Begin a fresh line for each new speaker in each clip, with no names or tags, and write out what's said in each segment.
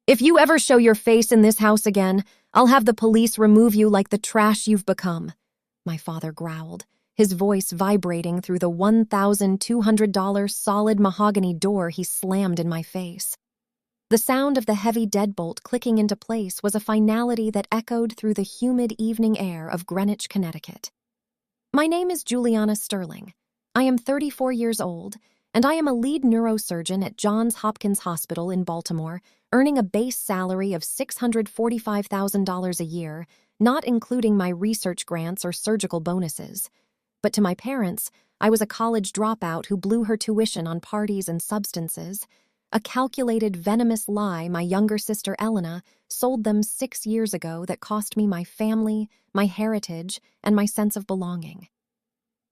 If you ever show your face in this house again, I'll have the police remove you like the trash you've become," my father growled, his voice vibrating through the $1,200 solid mahogany door he slammed in my face. The sound of the heavy deadbolt clicking into place was a finality that echoed through the humid evening air of Greenwich, Connecticut. My name is Julianna Sterling. I am 34 years old, and I am a lead neurosurgeon at Johns Hopkins Hospital in Baltimore, earning a base salary of $645,000 a year, not including my research grants or surgical bonuses. But to my parents, I was a college dropout who blew her tuition on parties and substances, a calculated, venomous lie my younger sister Elena sold them 6 years ago that cost me my family, my heritage, and my sense of belonging.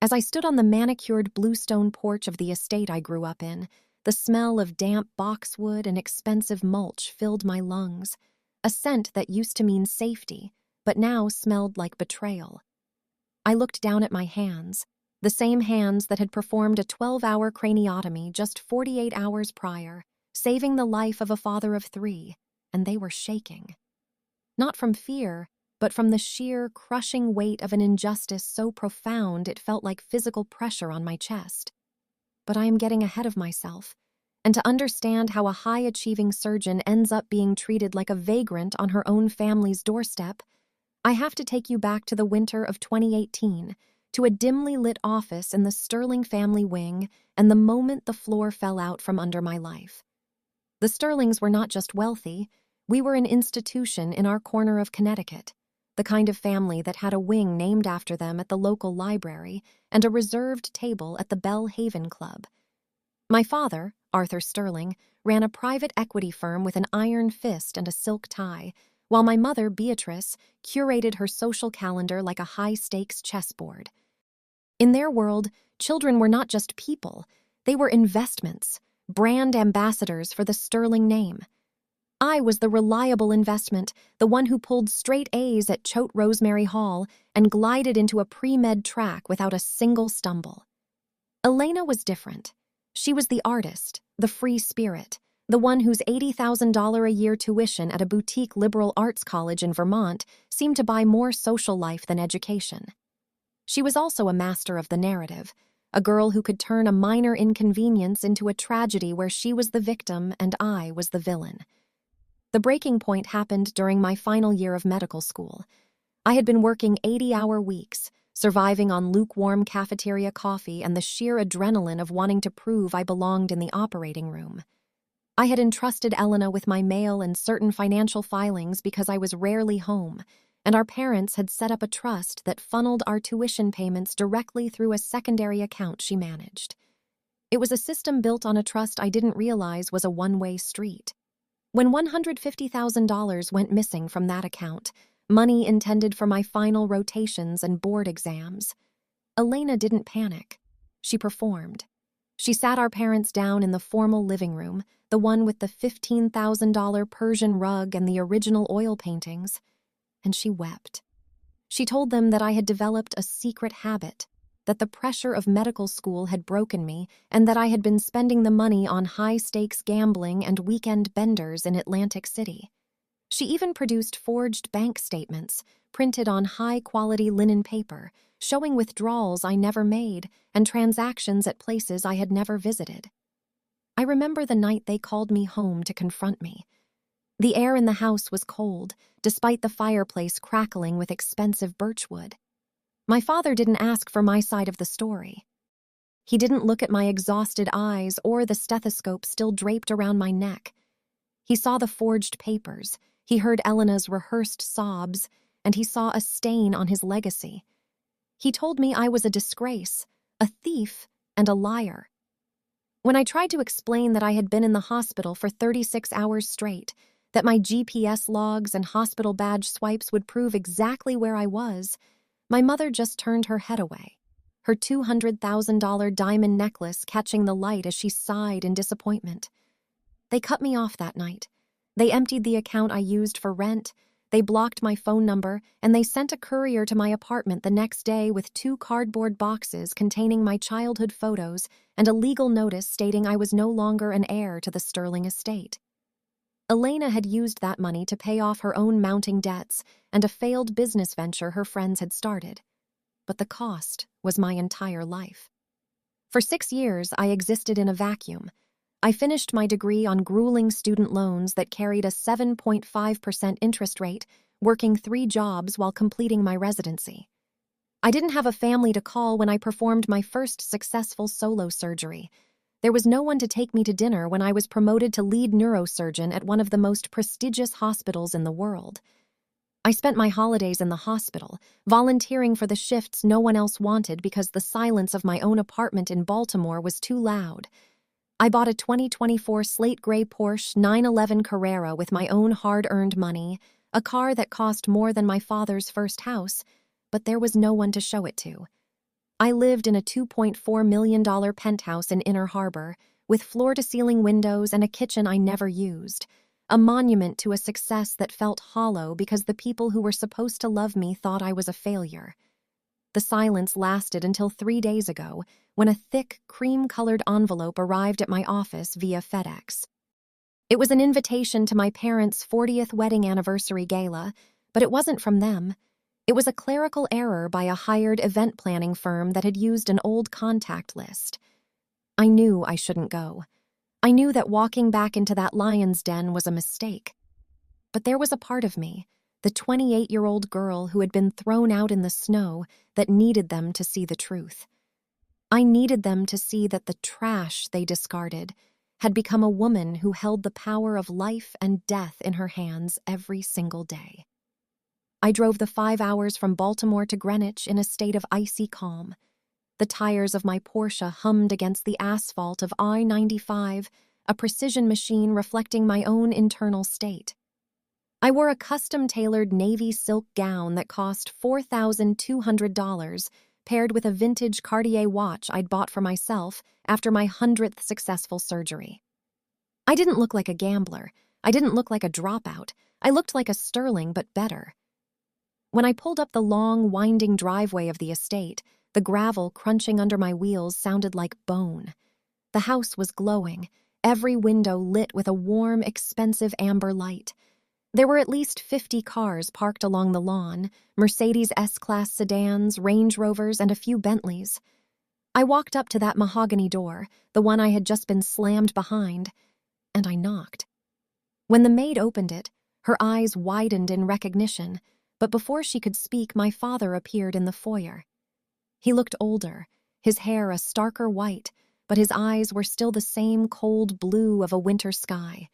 As I stood on the manicured bluestone porch of the estate I grew up in, the smell of damp boxwood and expensive mulch filled my lungs, a scent that used to mean safety, but now smelled like betrayal. I looked down at my hands, the same hands that had performed a 12-hour craniotomy just 48 hours prior, saving the life of a father of 3, and they were shaking. Not from fear, but from the sheer, crushing weight of an injustice so profound it felt like physical pressure on my chest. But I am getting ahead of myself, and to understand how a high-achieving surgeon ends up being treated like a vagrant on her own family's doorstep, I have to take you back to the winter of 2018, to a dimly lit office in the Sterling family wing, and the moment the floor fell out from under my life. The Sterlings were not just wealthy, we were an institution in our corner of Connecticut, the kind of family that had a wing named after them at the local library and a reserved table at the Bell Haven Club. My father, Arthur Sterling, ran a private equity firm with an iron fist and a silk tie, while my mother, Beatrice, curated her social calendar like a high-stakes chessboard. In their world, children were not just people, they were investments, brand ambassadors for the Sterling name. I was the reliable investment, the one who pulled straight A's at Choate Rosemary Hall and glided into a pre-med track without a single stumble. Elena was different. She was the artist, the free spirit, the one whose $80,000 a year tuition at a boutique liberal arts college in Vermont seemed to buy more social life than education. She was also a master of the narrative, a girl who could turn a minor inconvenience into a tragedy where she was the victim and I was the villain. The breaking point happened during my final year of medical school. I had been working 80-hour weeks, surviving on lukewarm cafeteria coffee and the sheer adrenaline of wanting to prove I belonged in the operating room. I had entrusted Elena with my mail and certain financial filings because I was rarely home, and our parents had set up a trust that funneled our tuition payments directly through a secondary account she managed. It was a system built on a trust I didn't realize was a one-way street. When $150,000 went missing from that account, money intended for my final rotations and board exams, Elena didn't panic. She performed. She sat our parents down in the formal living room, the one with the $15,000 Persian rug and the original oil paintings, and she wept. She told them that I had developed a secret habit, that the pressure of medical school had broken me, and that I had been spending the money on high-stakes gambling and weekend benders in Atlantic City. She even produced forged bank statements, printed on high-quality linen paper, showing withdrawals I never made and transactions at places I had never visited. I remember the night they called me home to confront me. The air in the house was cold, despite the fireplace crackling with expensive birchwood. My father didn't ask for my side of the story. He didn't look at my exhausted eyes or the stethoscope still draped around my neck. He saw the forged papers, he heard Elena's rehearsed sobs, and he saw a stain on his legacy. He told me I was a disgrace, a thief, and a liar. When I tried to explain that I had been in the hospital for 36 hours straight, that my GPS logs and hospital badge swipes would prove exactly where I was, my mother just turned her head away, her $200,000 diamond necklace catching the light as she sighed in disappointment. They cut me off that night. They emptied the account I used for rent, they blocked my phone number, and they sent a courier to my apartment the next day with 2 cardboard boxes containing my childhood photos and a legal notice stating I was no longer an heir to the Sterling estate. Elena had used that money to pay off her own mounting debts and a failed business venture her friends had started. But the cost was my entire life. For 6 years, I existed in a vacuum. I finished my degree on grueling student loans that carried a 7.5% interest rate, working 3 jobs while completing my residency. I didn't have a family to call when I performed my first successful solo surgery. There was no one to take me to dinner when I was promoted to lead neurosurgeon at one of the most prestigious hospitals in the world. I spent my holidays in the hospital, volunteering for the shifts no one else wanted because the silence of my own apartment in Baltimore was too loud. I bought a 2024 slate gray Porsche 911 Carrera with my own hard-earned money, a car that cost more than my father's first house, but there was no one to show it to. I lived in a $2.4 million penthouse in Inner Harbor, with floor-to-ceiling windows and a kitchen I never used, a monument to a success that felt hollow because the people who were supposed to love me thought I was a failure. The silence lasted until 3 days ago, when a thick, cream-colored envelope arrived at my office via FedEx. It was an invitation to my parents' 40th wedding anniversary gala, but it wasn't from them. It was a clerical error by a hired event planning firm that had used an old contact list. I knew I shouldn't go. I knew that walking back into that lion's den was a mistake. But there was a part of me, the 28-year-old girl who had been thrown out in the snow, that needed them to see the truth. I needed them to see that the trash they discarded had become a woman who held the power of life and death in her hands every single day. I drove the 5 hours from Baltimore to Greenwich in a state of icy calm. The tires of my Porsche hummed against the asphalt of I-95, a precision machine reflecting my own internal state. I wore a custom-tailored navy silk gown that cost $4,200, paired with a vintage Cartier watch I'd bought for myself after my 100th successful surgery. I didn't look like a gambler. I didn't look like a dropout. I looked like a sterling, but better. When I pulled up the long, winding driveway of the estate, the gravel crunching under my wheels sounded like bone. The house was glowing, every window lit with a warm, expensive amber light. There were at least 50 cars parked along the lawn, Mercedes S-Class sedans, Range Rovers, and a few Bentleys. I walked up to that mahogany door, the one I had just been slammed behind, and I knocked. When the maid opened it, her eyes widened in recognition, but before she could speak, my father appeared in the foyer. He looked older, his hair a starker white, but his eyes were still the same cold blue of a winter sky.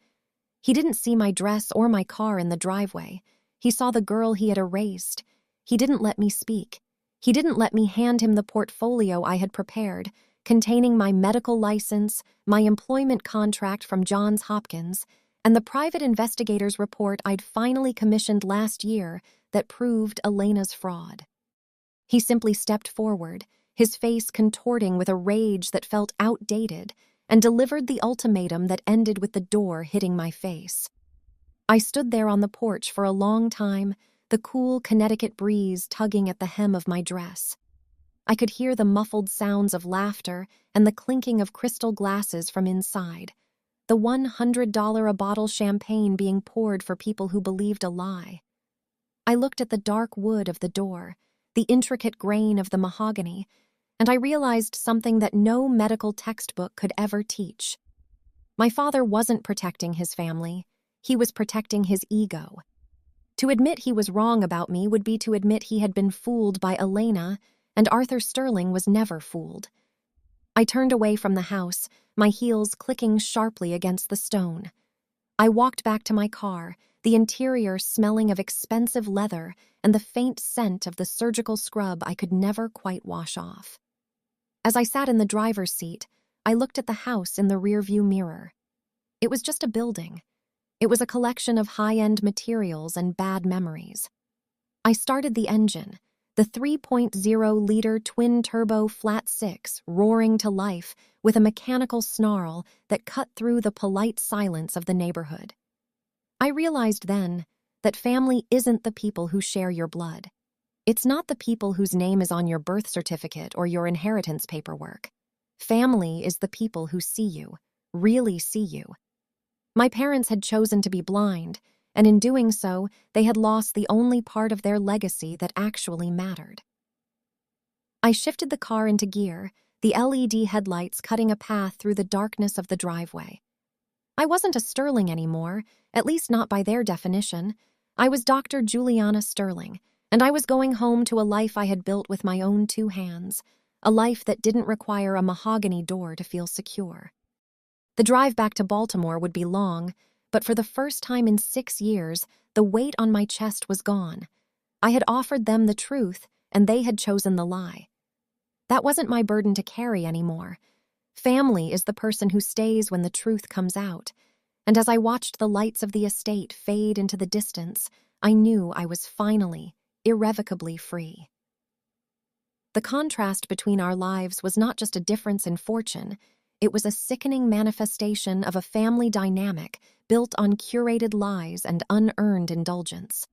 He didn't see my dress or my car in the driveway. He saw the girl he had erased. He didn't let me speak. He didn't let me hand him the portfolio I had prepared, containing my medical license, my employment contract from Johns Hopkins, and the private investigator's report I'd finally commissioned last year that proved Elena's fraud. He simply stepped forward, his face contorting with a rage that felt outdated, and delivered the ultimatum that ended with the door hitting my face. I stood there on the porch for a long time, the cool Connecticut breeze tugging at the hem of my dress. I could hear the muffled sounds of laughter and the clinking of crystal glasses from inside, the $100 a bottle champagne being poured for people who believed a lie. I looked at the dark wood of the door, the intricate grain of the mahogany, and I realized something that no medical textbook could ever teach. My father wasn't protecting his family. He was protecting his ego. To admit he was wrong about me would be to admit he had been fooled by Elena, and Arthur Sterling was never fooled. I turned away from the house, my heels clicking sharply against the stone. I walked back to my car, the interior smelling of expensive leather and the faint scent of the surgical scrub I could never quite wash off. As I sat in the driver's seat, I looked at the house in the rearview mirror. It was just a building. It was a collection of high-end materials and bad memories. I started the engine, the 3.0-liter twin-turbo flat-six roaring to life with a mechanical snarl that cut through the polite silence of the neighborhood. I realized then that family isn't the people who share your blood. It's not the people whose name is on your birth certificate or your inheritance paperwork. Family is the people who see you, really see you. My parents had chosen to be blind, and in doing so, they had lost the only part of their legacy that actually mattered. I shifted the car into gear, the LED headlights cutting a path through the darkness of the driveway. I wasn't a Sterling anymore, at least not by their definition. I was Dr. Julianna Sterling, and I was going home to a life I had built with my own 2 hands, a life that didn't require a mahogany door to feel secure. The drive back to Baltimore would be long, but for the first time in 6 years, the weight on my chest was gone. I had offered them the truth, and they had chosen the lie. That wasn't my burden to carry anymore. Family is the person who stays when the truth comes out, and as I watched the lights of the estate fade into the distance, I knew I was finally, irrevocably free. The contrast between our lives was not just a difference in fortune, it was a sickening manifestation of a family dynamic built on curated lies and unearned indulgence.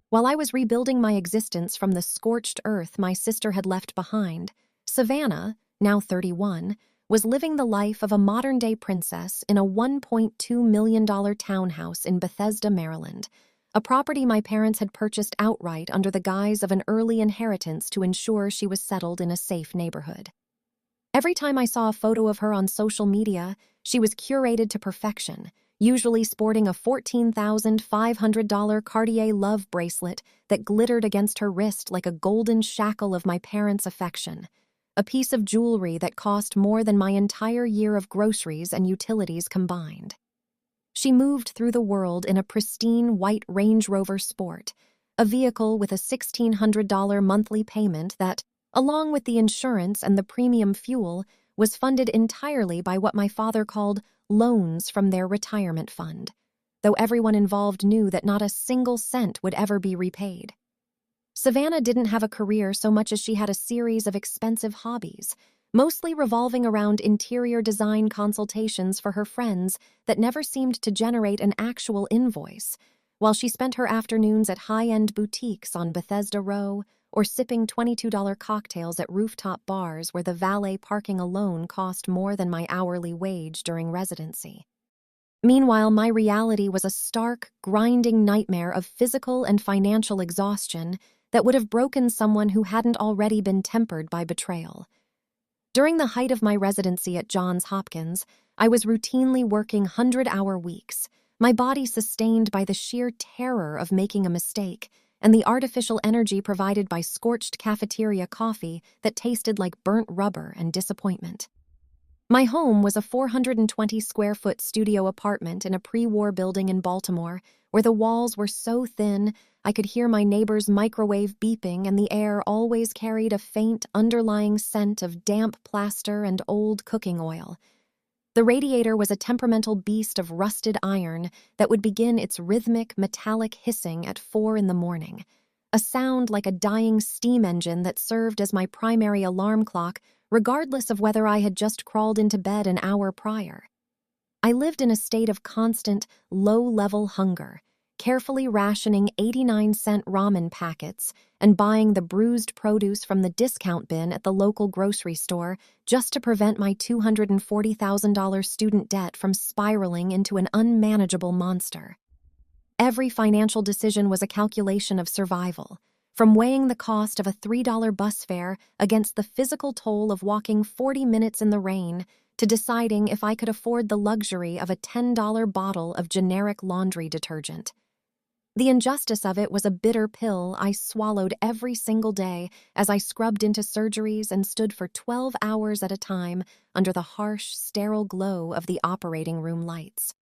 While I was rebuilding my existence from the scorched earth my sister had left behind, Savannah, now 31, was living the life of a modern-day princess in a $1.2 million townhouse in Bethesda, Maryland, a property my parents had purchased outright under the guise of an early inheritance to ensure she was settled in a safe neighborhood. Every time I saw a photo of her on social media, she was curated to perfection, usually sporting a $14,500 Cartier love bracelet that glittered against her wrist like a golden shackle of my parents' affection, a piece of jewelry that cost more than my entire year of groceries and utilities combined. She moved through the world in a pristine white Range Rover Sport, a vehicle with a $1,600 monthly payment that, along with the insurance and the premium fuel, was funded entirely by what my father called loans from their retirement fund, though everyone involved knew that not a single cent would ever be repaid. Savannah didn't have a career so much as she had a series of expensive hobbies, mostly revolving around interior design consultations for her friends that never seemed to generate an actual invoice, while she spent her afternoons at high-end boutiques on Bethesda Row or sipping $22 cocktails at rooftop bars where the valet parking alone cost more than my hourly wage during residency. Meanwhile, my reality was a stark, grinding nightmare of physical and financial exhaustion that would have broken someone who hadn't already been tempered by betrayal. During the height of my residency at Johns Hopkins, I was routinely working 100-hour weeks, my body sustained by the sheer terror of making a mistake and the artificial energy provided by scorched cafeteria coffee that tasted like burnt rubber and disappointment. My home was a 420-square-foot studio apartment in a pre-war building in Baltimore, where the walls were so thin I could hear my neighbor's microwave beeping and the air always carried a faint, underlying scent of damp plaster and old cooking oil. The radiator was a temperamental beast of rusted iron that would begin its rhythmic, metallic hissing at 4 a.m, a sound like a dying steam engine that served as my primary alarm clock, regardless of whether I had just crawled into bed an hour prior. I lived in a state of constant, low-level hunger, carefully rationing 89-cent ramen packets and buying the bruised produce from the discount bin at the local grocery store just to prevent my $240,000 student debt from spiraling into an unmanageable monster. Every financial decision was a calculation of survival, from weighing the cost of a $3 bus fare against the physical toll of walking 40 minutes in the rain to deciding if I could afford the luxury of a $10 bottle of generic laundry detergent. The injustice of it was a bitter pill I swallowed every single day as I scrubbed into surgeries and stood for 12 hours at a time under the harsh, sterile glow of the operating room lights.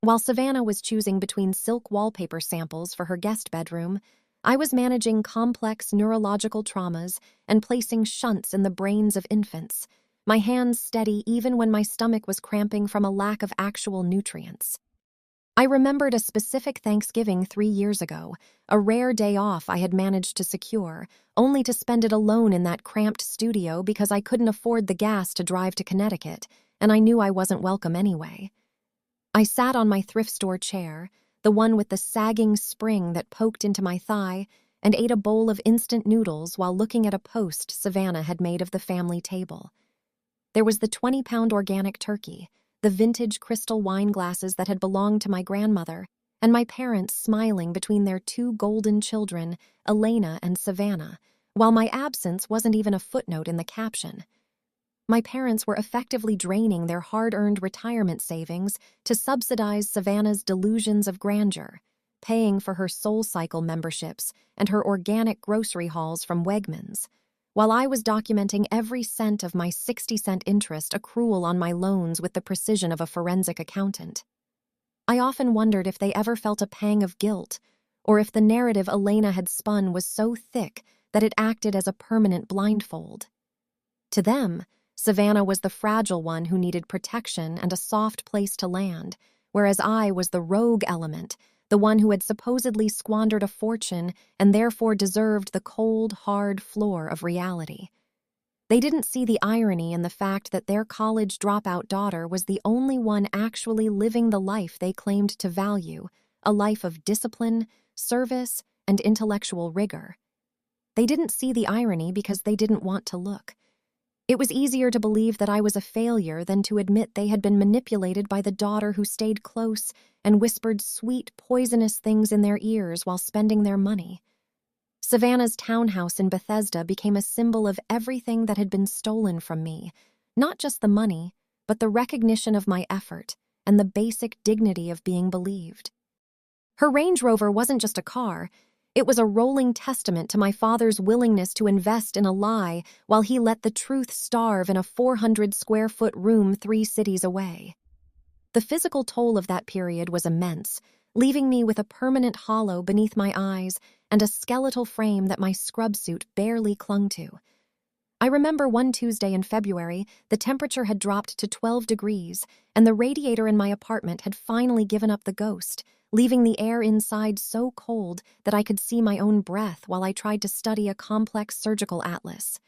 While Savannah was choosing between silk wallpaper samples for her guest bedroom, I was managing complex neurological traumas and placing shunts in the brains of infants, my hands steady even when my stomach was cramping from a lack of actual nutrients. I remembered a specific Thanksgiving 3 years ago, a rare day off I had managed to secure, only to spend it alone in that cramped studio because I couldn't afford the gas to drive to Connecticut, and I knew I wasn't welcome anyway. I sat on my thrift store chair, the one with the sagging spring that poked into my thigh, and ate a bowl of instant noodles while looking at a post Savannah had made of the family table. There was the 20-pound organic turkey, the vintage crystal wine glasses that had belonged to my grandmother, and my parents smiling between their two golden children, Elena and Savannah, while my absence wasn't even a footnote in the caption. My parents were effectively draining their hard-earned retirement savings to subsidize Savannah's delusions of grandeur, paying for her SoulCycle memberships and her organic grocery hauls from Wegmans, while I was documenting every cent of my 60-cent interest accrual on my loans with the precision of a forensic accountant. I often wondered if they ever felt a pang of guilt, or if the narrative Elena had spun was so thick that it acted as a permanent blindfold. To them, Savannah was the fragile one who needed protection and a soft place to land, whereas I was the rogue element, the one who had supposedly squandered a fortune and therefore deserved the cold, hard floor of reality. They didn't see the irony in the fact that their college dropout daughter was the only one actually living the life they claimed to value, a life of discipline, service, and intellectual rigor. They didn't see the irony because they didn't want to look. It was easier to believe that I was a failure than to admit they had been manipulated by the daughter who stayed close and whispered sweet, poisonous things in their ears while spending their money. Savannah's townhouse in Bethesda became a symbol of everything that had been stolen from me, not just the money, but the recognition of my effort and the basic dignity of being believed. Her Range Rover wasn't just a car. It was a rolling testament to my father's willingness to invest in a lie while he let the truth starve in a 400-square-foot room 3 cities away. The physical toll of that period was immense, leaving me with a permanent hollow beneath my eyes and a skeletal frame that my scrub suit barely clung to. I remember one Tuesday in February, the temperature had dropped to 12 degrees, and the radiator in my apartment had finally given up the ghost, leaving the air inside so cold that I could see my own breath while I tried to study a complex surgical atlas.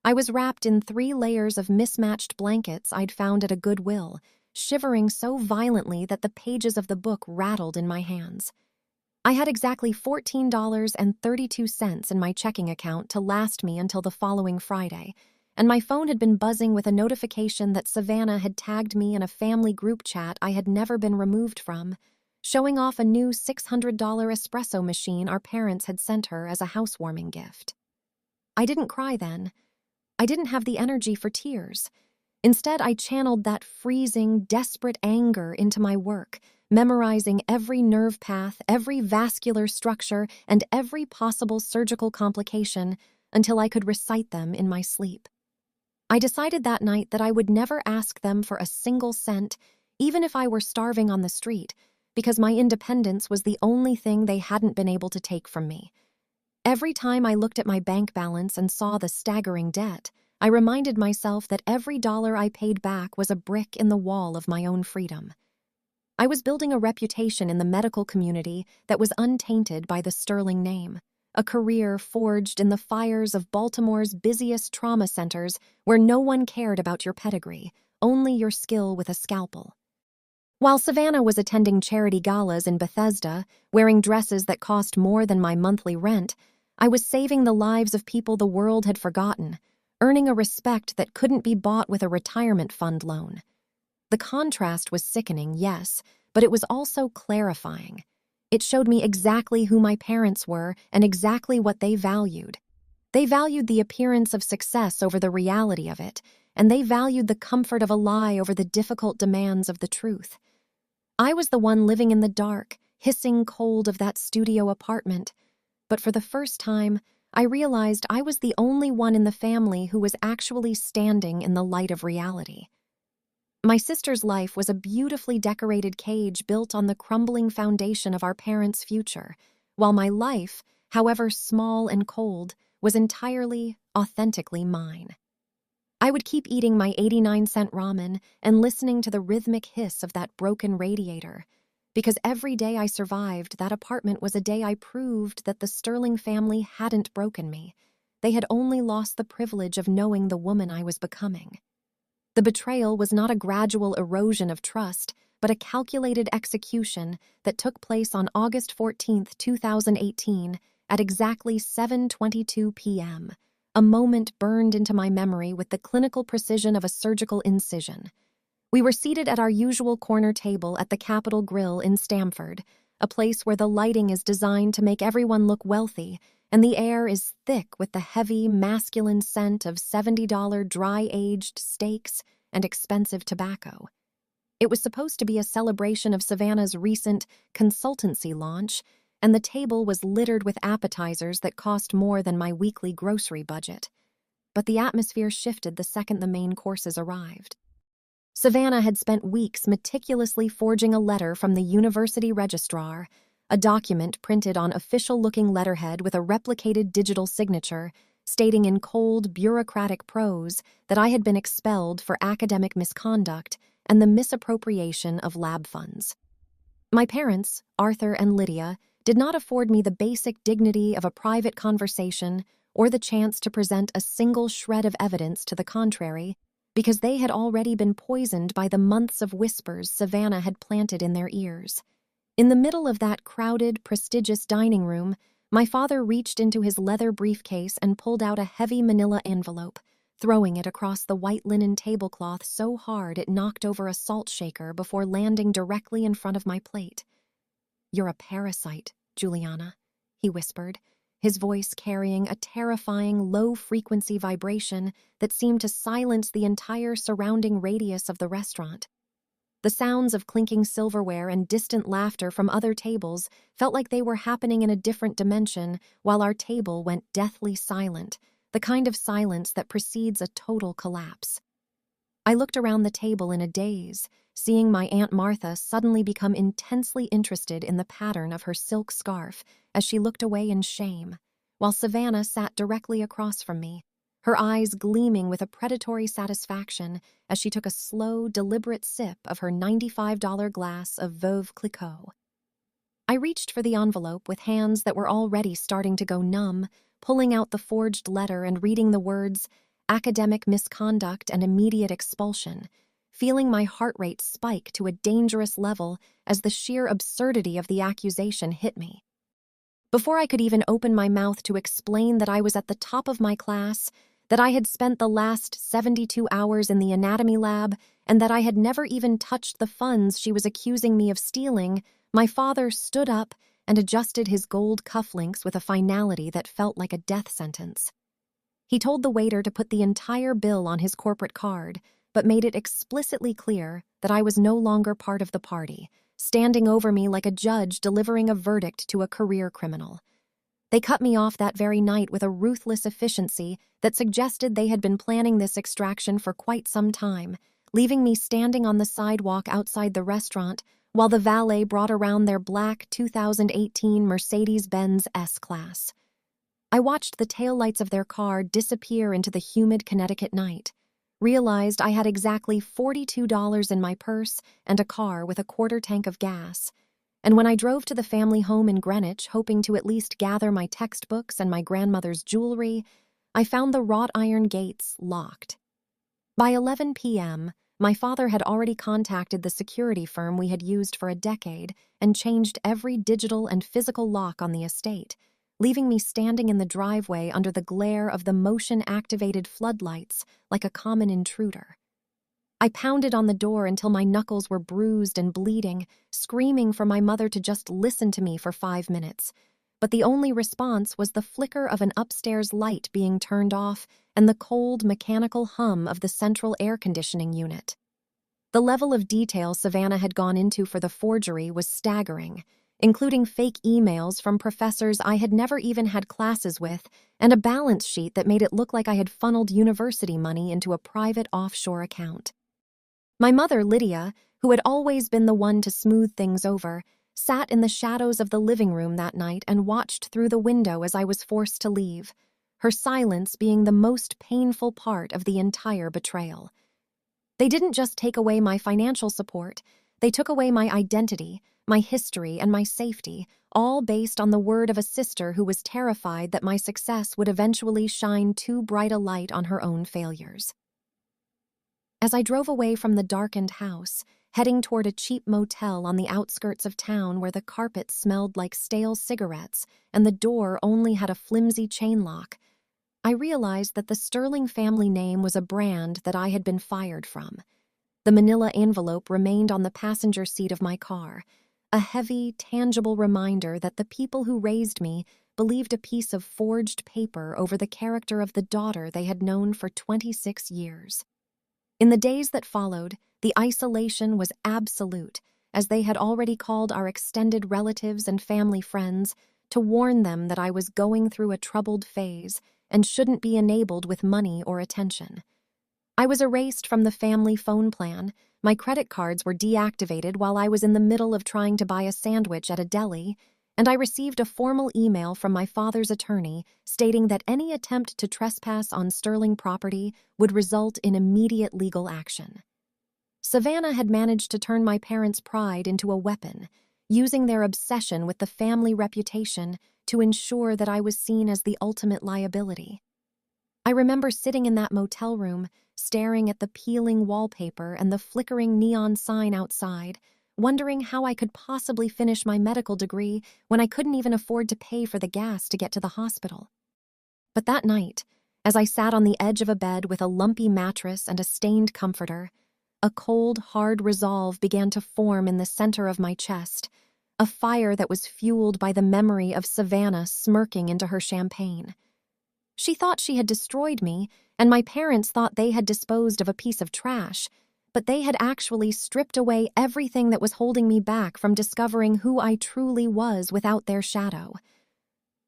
I was wrapped in 3 layers of mismatched blankets I'd found at a Goodwill, shivering so violently that the pages of the book rattled in my hands. I had exactly $14.32 in my checking account to last me until the following Friday, and my phone had been buzzing with a notification that Savannah had tagged me in a family group chat I had never been removed from, showing off a new $600 espresso machine our parents had sent her as a housewarming gift. I didn't cry then. I didn't have the energy for tears. Instead, I channeled that freezing, desperate anger into my work, memorizing every nerve path, every vascular structure, and every possible surgical complication until I could recite them in my sleep. I decided that night that I would never ask them for a single cent, even if I were starving on the street, because my independence was the only thing they hadn't been able to take from me. Every time I looked at my bank balance and saw the staggering debt, I reminded myself that every dollar I paid back was a brick in the wall of my own freedom. I was building a reputation in the medical community that was untainted by the sterling name, a career forged in the fires of Baltimore's busiest trauma centers where no one cared about your pedigree, only your skill with a scalpel. While Savannah was attending charity galas in Bethesda, wearing dresses that cost more than my monthly rent, I was saving the lives of people the world had forgotten, earning a respect that couldn't be bought with a retirement fund loan. The contrast was sickening, yes, but it was also clarifying. It showed me exactly who my parents were and exactly what they valued. They valued the appearance of success over the reality of it, and they valued the comfort of a lie over the difficult demands of the truth. I was the one living in the dark, hissing cold of that studio apartment, but for the first time, I realized I was the only one in the family who was actually standing in the light of reality. My sister's life was a beautifully decorated cage built on the crumbling foundation of our parents' future, while my life, however small and cold, was entirely, authentically mine. I would keep eating my 89-cent ramen and listening to the rhythmic hiss of that broken radiator, because every day I survived that apartment was a day I proved that the Sterling family hadn't broken me. They had only lost the privilege of knowing the woman I was becoming. The betrayal was not a gradual erosion of trust, but a calculated execution that took place on August 14, 2018, at exactly 7:22 p.m., a moment burned into my memory with the clinical precision of a surgical incision. We were seated at our usual corner table at the Capitol Grill in Stamford, a place where the lighting is designed to make everyone look wealthy, and the air is thick with the heavy, masculine scent of $70 dry-aged steaks and expensive tobacco. It was supposed to be a celebration of Savannah's recent consultancy launch, and the table was littered with appetizers that cost more than my weekly grocery budget. But the atmosphere shifted the second the main courses arrived. Savannah had spent weeks meticulously forging a letter from the university registrar, a document printed on official-looking letterhead with a replicated digital signature, stating in cold, bureaucratic prose that I had been expelled for academic misconduct and the misappropriation of lab funds. My parents, Arthur and Lydia, did not afford me the basic dignity of a private conversation or the chance to present a single shred of evidence to the contrary, because they had already been poisoned by the months of whispers Savannah had planted in their ears. In the middle of that crowded, prestigious dining room, my father reached into his leather briefcase and pulled out a heavy manila envelope, throwing it across the white linen tablecloth so hard it knocked over a salt shaker before landing directly in front of my plate. "You're a parasite, Julianna," he whispered, his voice carrying a terrifying low-frequency vibration that seemed to silence the entire surrounding radius of the restaurant. The sounds of clinking silverware and distant laughter from other tables felt like they were happening in a different dimension, while our table went deathly silent, the kind of silence that precedes a total collapse. I looked around the table in a daze, seeing my Aunt Martha suddenly become intensely interested in the pattern of her silk scarf as she looked away in shame, while Savannah sat directly across from me, her eyes gleaming with a predatory satisfaction as she took a slow, deliberate sip of her $95 glass of Veuve Clicquot. I reached for the envelope with hands that were already starting to go numb, pulling out the forged letter and reading the words, "academic misconduct and immediate expulsion," feeling my heart rate spike to a dangerous level as the sheer absurdity of the accusation hit me. Before I could even open my mouth to explain that I was at the top of my class, that I had spent the last 72 hours in the anatomy lab, and that I had never even touched the funds she was accusing me of stealing, my father stood up and adjusted his gold cufflinks with a finality that felt like a death sentence. He told the waiter to put the entire bill on his corporate card, but made it explicitly clear that I was no longer part of the party, standing over me like a judge delivering a verdict to a career criminal. They cut me off that very night with a ruthless efficiency that suggested they had been planning this extraction for quite some time, leaving me standing on the sidewalk outside the restaurant while the valet brought around their black 2018 Mercedes-Benz S-Class. I watched the taillights of their car disappear into the humid Connecticut night, realized I had exactly $42 in my purse and a car with a quarter tank of gas, and when I drove to the family home in Greenwich hoping to at least gather my textbooks and my grandmother's jewelry, I found the wrought iron gates locked. By 11 p.m., my father had already contacted the security firm we had used for a decade and changed every digital and physical lock on the estate, leaving me standing in the driveway under the glare of the motion-activated floodlights like a common intruder. I pounded on the door until my knuckles were bruised and bleeding, screaming for my mother to just listen to me for 5 minutes. But the only response was the flicker of an upstairs light being turned off and the cold, mechanical hum of the central air conditioning unit. The level of detail Savannah had gone into for the forgery was staggering, including fake emails from professors I had never even had classes with and a balance sheet that made it look like I had funneled university money into a private offshore account. My mother, Lydia, who had always been the one to smooth things over, sat in the shadows of the living room that night and watched through the window as I was forced to leave, her silence being the most painful part of the entire betrayal. They didn't just take away my financial support, they took away my identity, my history, and my safety, all based on the word of a sister who was terrified that my success would eventually shine too bright a light on her own failures. As I drove away from the darkened house, heading toward a cheap motel on the outskirts of town where the carpet smelled like stale cigarettes and the door only had a flimsy chain lock, I realized that the Sterling family name was a brand that I had been fired from. The manila envelope remained on the passenger seat of my car, a heavy, tangible reminder that the people who raised me believed a piece of forged paper over the character of the daughter they had known for 26 years. In the days that followed, the isolation was absolute, as they had already called our extended relatives and family friends to warn them that I was going through a troubled phase and shouldn't be enabled with money or attention. I was erased from the family phone plan. My credit cards were deactivated while I was in the middle of trying to buy a sandwich at a deli, and I received a formal email from my father's attorney stating that any attempt to trespass on Sterling property would result in immediate legal action. Savannah had managed to turn my parents' pride into a weapon, using their obsession with the family reputation to ensure that I was seen as the ultimate liability. I remember sitting in that motel room, staring at the peeling wallpaper and the flickering neon sign outside, wondering how I could possibly finish my medical degree when I couldn't even afford to pay for the gas to get to the hospital. But that night, as I sat on the edge of a bed with a lumpy mattress and a stained comforter, a cold, hard resolve began to form in the center of my chest, a fire that was fueled by the memory of Savannah smirking into her champagne. She thought she had destroyed me, and my parents thought they had disposed of a piece of trash, but they had actually stripped away everything that was holding me back from discovering who I truly was without their shadow.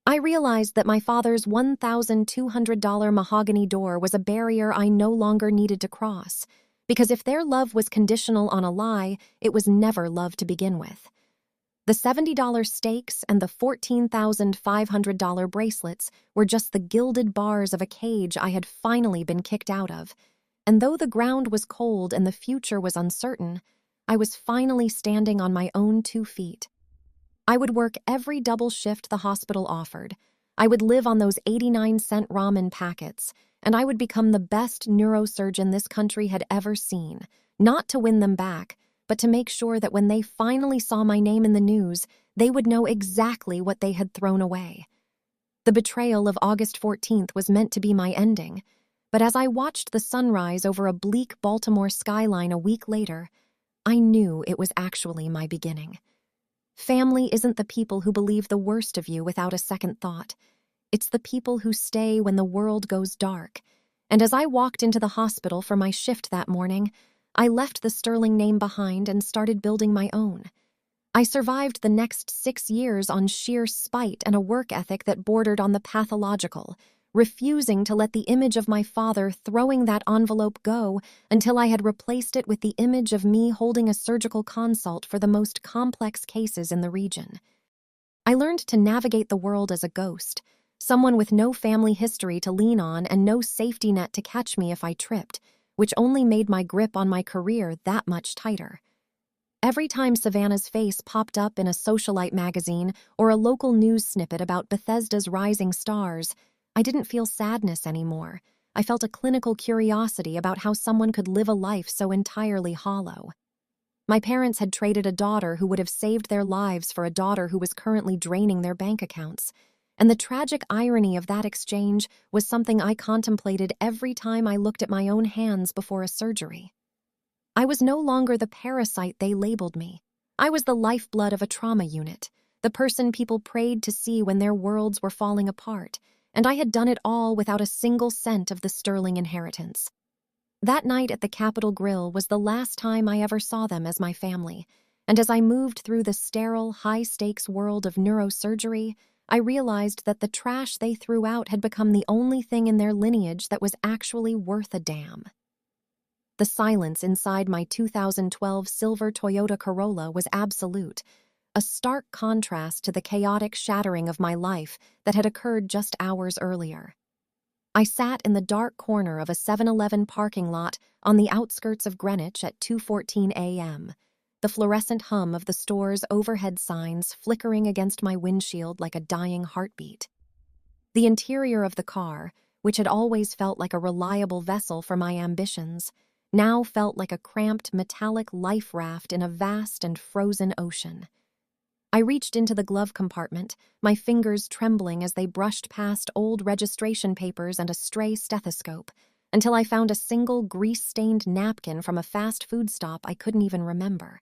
I realized that my father's $1,200 mahogany door was a barrier I no longer needed to cross, because if their love was conditional on a lie, it was never love to begin with. The $70 steaks and the $14,500 bracelets were just the gilded bars of a cage I had finally been kicked out of, and though the ground was cold and the future was uncertain, I was finally standing on my own 2 feet. I would work every double shift the hospital offered. I would live on those 89-cent ramen packets, and I would become the best neurosurgeon this country had ever seen, not to win them back, but to make sure that when they finally saw my name in the news, they would know exactly what they had thrown away. The betrayal of August 14th was meant to be my ending, but as I watched the sunrise over a bleak Baltimore skyline a week later, I knew it was actually my beginning. Family isn't the people who believe the worst of you without a second thought. It's the people who stay when the world goes dark. And as I walked into the hospital for my shift that morning, I left the Sterling name behind and started building my own. I survived the next 6 years on sheer spite and a work ethic that bordered on the pathological, refusing to let the image of my father throwing that envelope go until I had replaced it with the image of me holding a surgical consult for the most complex cases in the region. I learned to navigate the world as a ghost, someone with no family history to lean on and no safety net to catch me if I tripped, which only made my grip on my career that much tighter. Every time Savannah's face popped up in a socialite magazine or a local news snippet about Bethesda's rising stars, I didn't feel sadness anymore. I felt a clinical curiosity about how someone could live a life so entirely hollow. My parents had traded a daughter who would have saved their lives for a daughter who was currently draining their bank accounts. And the tragic irony of that exchange was something I contemplated every time I looked at my own hands before a surgery. I was no longer the parasite they labeled me. I was the lifeblood of a trauma unit, the person people prayed to see when their worlds were falling apart, and I had done it all without a single cent of the Sterling inheritance. That night at the Capitol Grill was the last time I ever saw them as my family, and as I moved through the sterile, high-stakes world of neurosurgery, I realized that the trash they threw out had become the only thing in their lineage that was actually worth a damn. The silence inside my 2012 silver Toyota Corolla was absolute, a stark contrast to the chaotic shattering of my life that had occurred just hours earlier. I sat in the dark corner of a 7-Eleven parking lot on the outskirts of Greenwich at 2:14 a.m., the fluorescent hum of the store's overhead signs flickering against my windshield like a dying heartbeat. The interior of the car, which had always felt like a reliable vessel for my ambitions, now felt like a cramped metallic life raft in a vast and frozen ocean. I reached into the glove compartment, my fingers trembling as they brushed past old registration papers and a stray stethoscope, until I found a single grease-stained napkin from a fast food stop I couldn't even remember.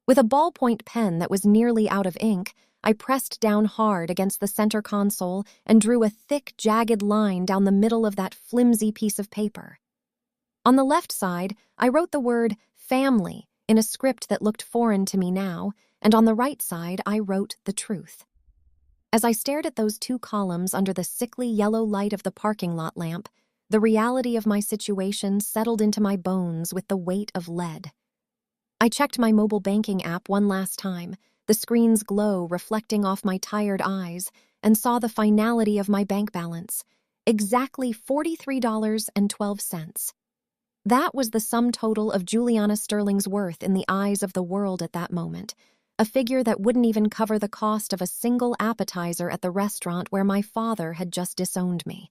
With a ballpoint pen that was nearly out of ink, I pressed down hard against the center console and drew a thick, jagged line down the middle of that flimsy piece of paper. On the left side, I wrote the word family in a script that looked foreign to me now, and on the right side, I wrote the truth. As I stared at those two columns under the sickly yellow light of the parking lot lamp, the reality of my situation settled into my bones with the weight of lead. I checked my mobile banking app one last time, the screen's glow reflecting off my tired eyes, and saw the finality of my bank balance, exactly $43.12. That was the sum total of Julianna Sterling's worth in the eyes of the world at that moment, a figure that wouldn't even cover the cost of a single appetizer at the restaurant where my father had just disowned me.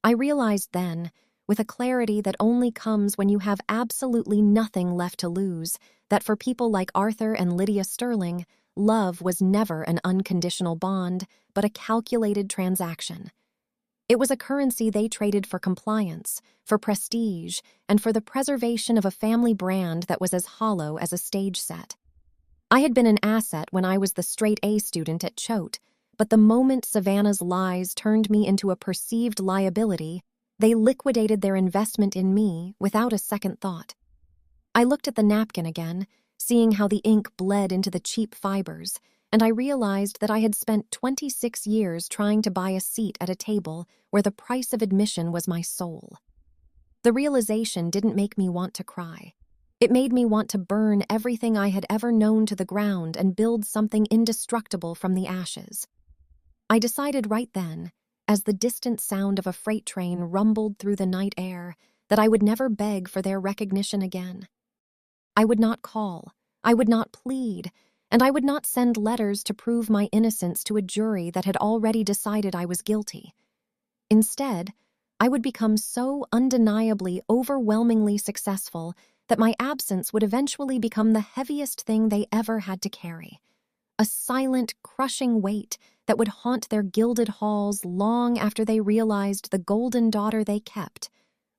I realized then, with a clarity that only comes when you have absolutely nothing left to lose, that for people like Arthur and Lydia Sterling, love was never an unconditional bond, but a calculated transaction. It was a currency they traded for compliance, for prestige, and for the preservation of a family brand that was as hollow as a stage set. I had been an asset when I was the straight-A student at Choate, but the moment Savannah's lies turned me into a perceived liability, they liquidated their investment in me without a second thought. I looked at the napkin again, seeing how the ink bled into the cheap fibers, and I realized that I had spent 26 years trying to buy a seat at a table where the price of admission was my soul. The realization didn't make me want to cry. It made me want to burn everything I had ever known to the ground and build something indestructible from the ashes. I decided right then, as the distant sound of a freight train rumbled through the night air, that I would never beg for their recognition again. I would not call, I would not plead, and I would not send letters to prove my innocence to a jury that had already decided I was guilty. Instead, I would become so undeniably, overwhelmingly successful that my absence would eventually become the heaviest thing they ever had to carry. A silent, crushing weight that would haunt their gilded halls long after they realized the golden daughter they kept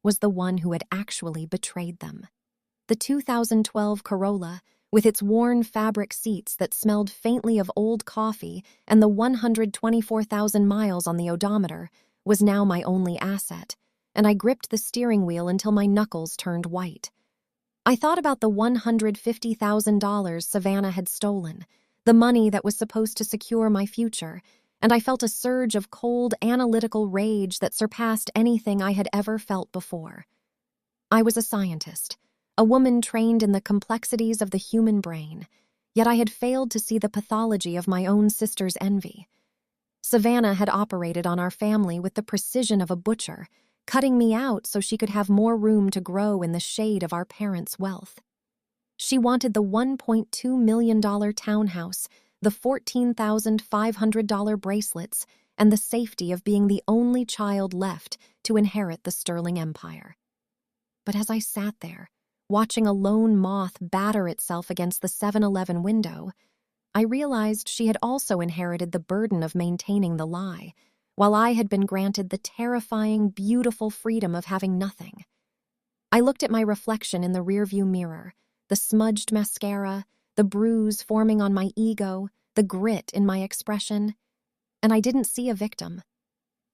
was the one who had actually betrayed them. The 2012 Corolla, with its worn fabric seats that smelled faintly of old coffee and the 124,000 miles on the odometer, was now my only asset, and I gripped the steering wheel until my knuckles turned white. I thought about the $150,000 Savannah had stolen, the money that was supposed to secure my future, and I felt a surge of cold, analytical rage that surpassed anything I had ever felt before. I was a scientist, a woman trained in the complexities of the human brain, yet I had failed to see the pathology of my own sister's envy. Savannah had operated on our family with the precision of a butcher, cutting me out so she could have more room to grow in the shade of our parents' wealth. She wanted the $1.2 million townhouse, the $14,500 bracelets, and the safety of being the only child left to inherit the Sterling empire. But as I sat there, watching a lone moth batter itself against the 7-Eleven window, I realized she had also inherited the burden of maintaining the lie, while I had been granted the terrifying, beautiful freedom of having nothing. I looked at my reflection in the rearview mirror, the smudged mascara, the bruise forming on my ego, the grit in my expression, and I didn't see a victim.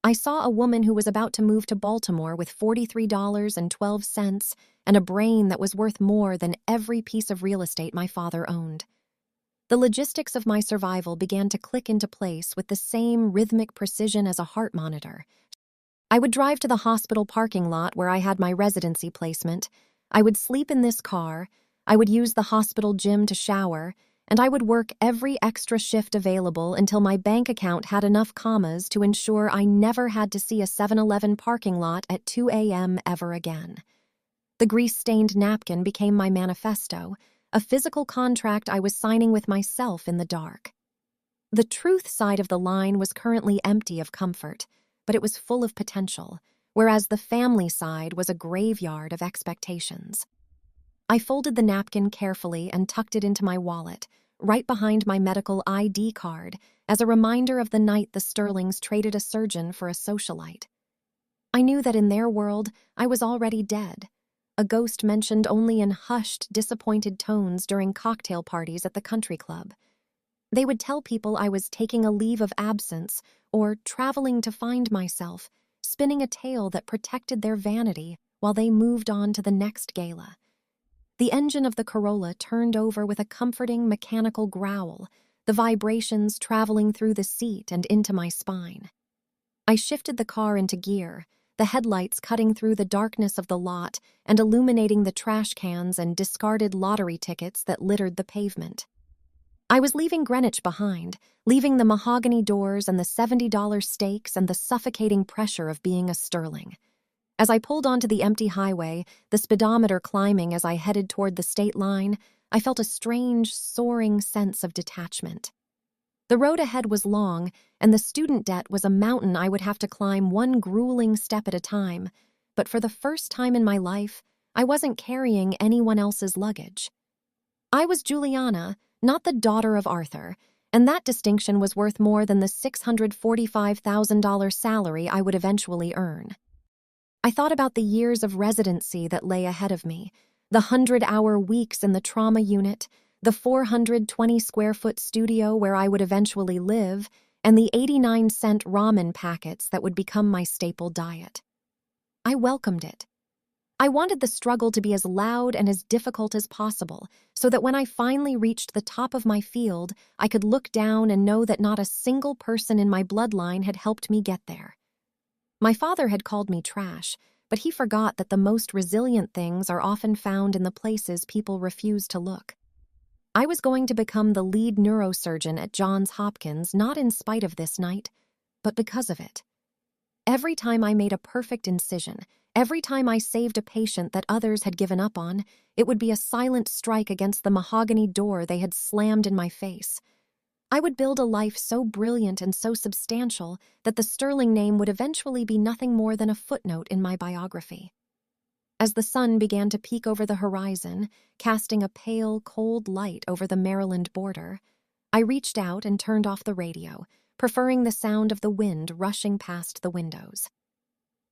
I saw a woman who was about to move to Baltimore with $43.12 and a brain that was worth more than every piece of real estate my father owned. The logistics of my survival began to click into place with the same rhythmic precision as a heart monitor. I would drive to the hospital parking lot where I had my residency placement. I would sleep in this car. I would use the hospital gym to shower, and I would work every extra shift available until my bank account had enough commas to ensure I never had to see a 7-Eleven parking lot at 2 a.m. ever again. The grease-stained napkin became my manifesto, a physical contract I was signing with myself in the dark. The truth side of the line was currently empty of comfort, but it was full of potential, whereas the family side was a graveyard of expectations. I folded the napkin carefully and tucked it into my wallet, right behind my medical ID card, as a reminder of the night the Sterlings traded a surgeon for a socialite. I knew that in their world, I was already dead, a ghost mentioned only in hushed, disappointed tones during cocktail parties at the country club. They would tell people I was taking a leave of absence or traveling to find myself, spinning a tale that protected their vanity while they moved on to the next gala. The engine of the Corolla turned over with a comforting mechanical growl, the vibrations traveling through the seat and into my spine. I shifted the car into gear, the headlights cutting through the darkness of the lot and illuminating the trash cans and discarded lottery tickets that littered the pavement. I was leaving Greenwich behind, leaving the mahogany doors and the $70 steaks and the suffocating pressure of being a sterling. As I pulled onto the empty highway, the speedometer climbing as I headed toward the state line, I felt a strange, soaring sense of detachment. The road ahead was long, and the student debt was a mountain I would have to climb one grueling step at a time, but for the first time in my life, I wasn't carrying anyone else's luggage. I was Julianna, not the daughter of Arthur, and that distinction was worth more than the $645,000 salary I would eventually earn. I thought about the years of residency that lay ahead of me, the 100-hour weeks in the trauma unit, the 420-square-foot studio where I would eventually live, and the 89-cent ramen packets that would become my staple diet. I welcomed it. I wanted the struggle to be as loud and as difficult as possible, so that when I finally reached the top of my field, I could look down and know that not a single person in my bloodline had helped me get there. My father had called me trash, but he forgot that the most resilient things are often found in the places people refuse to look. I was going to become the lead neurosurgeon at Johns Hopkins not in spite of this night, but because of it. Every time I made a perfect incision, every time I saved a patient that others had given up on, it would be a silent strike against the mahogany door they had slammed in my face. I would build a life so brilliant and so substantial that the sterling name would eventually be nothing more than a footnote in my biography. As the sun began to peek over the horizon, casting a pale, cold light over the Maryland border, I reached out and turned off the radio, preferring the sound of the wind rushing past the windows.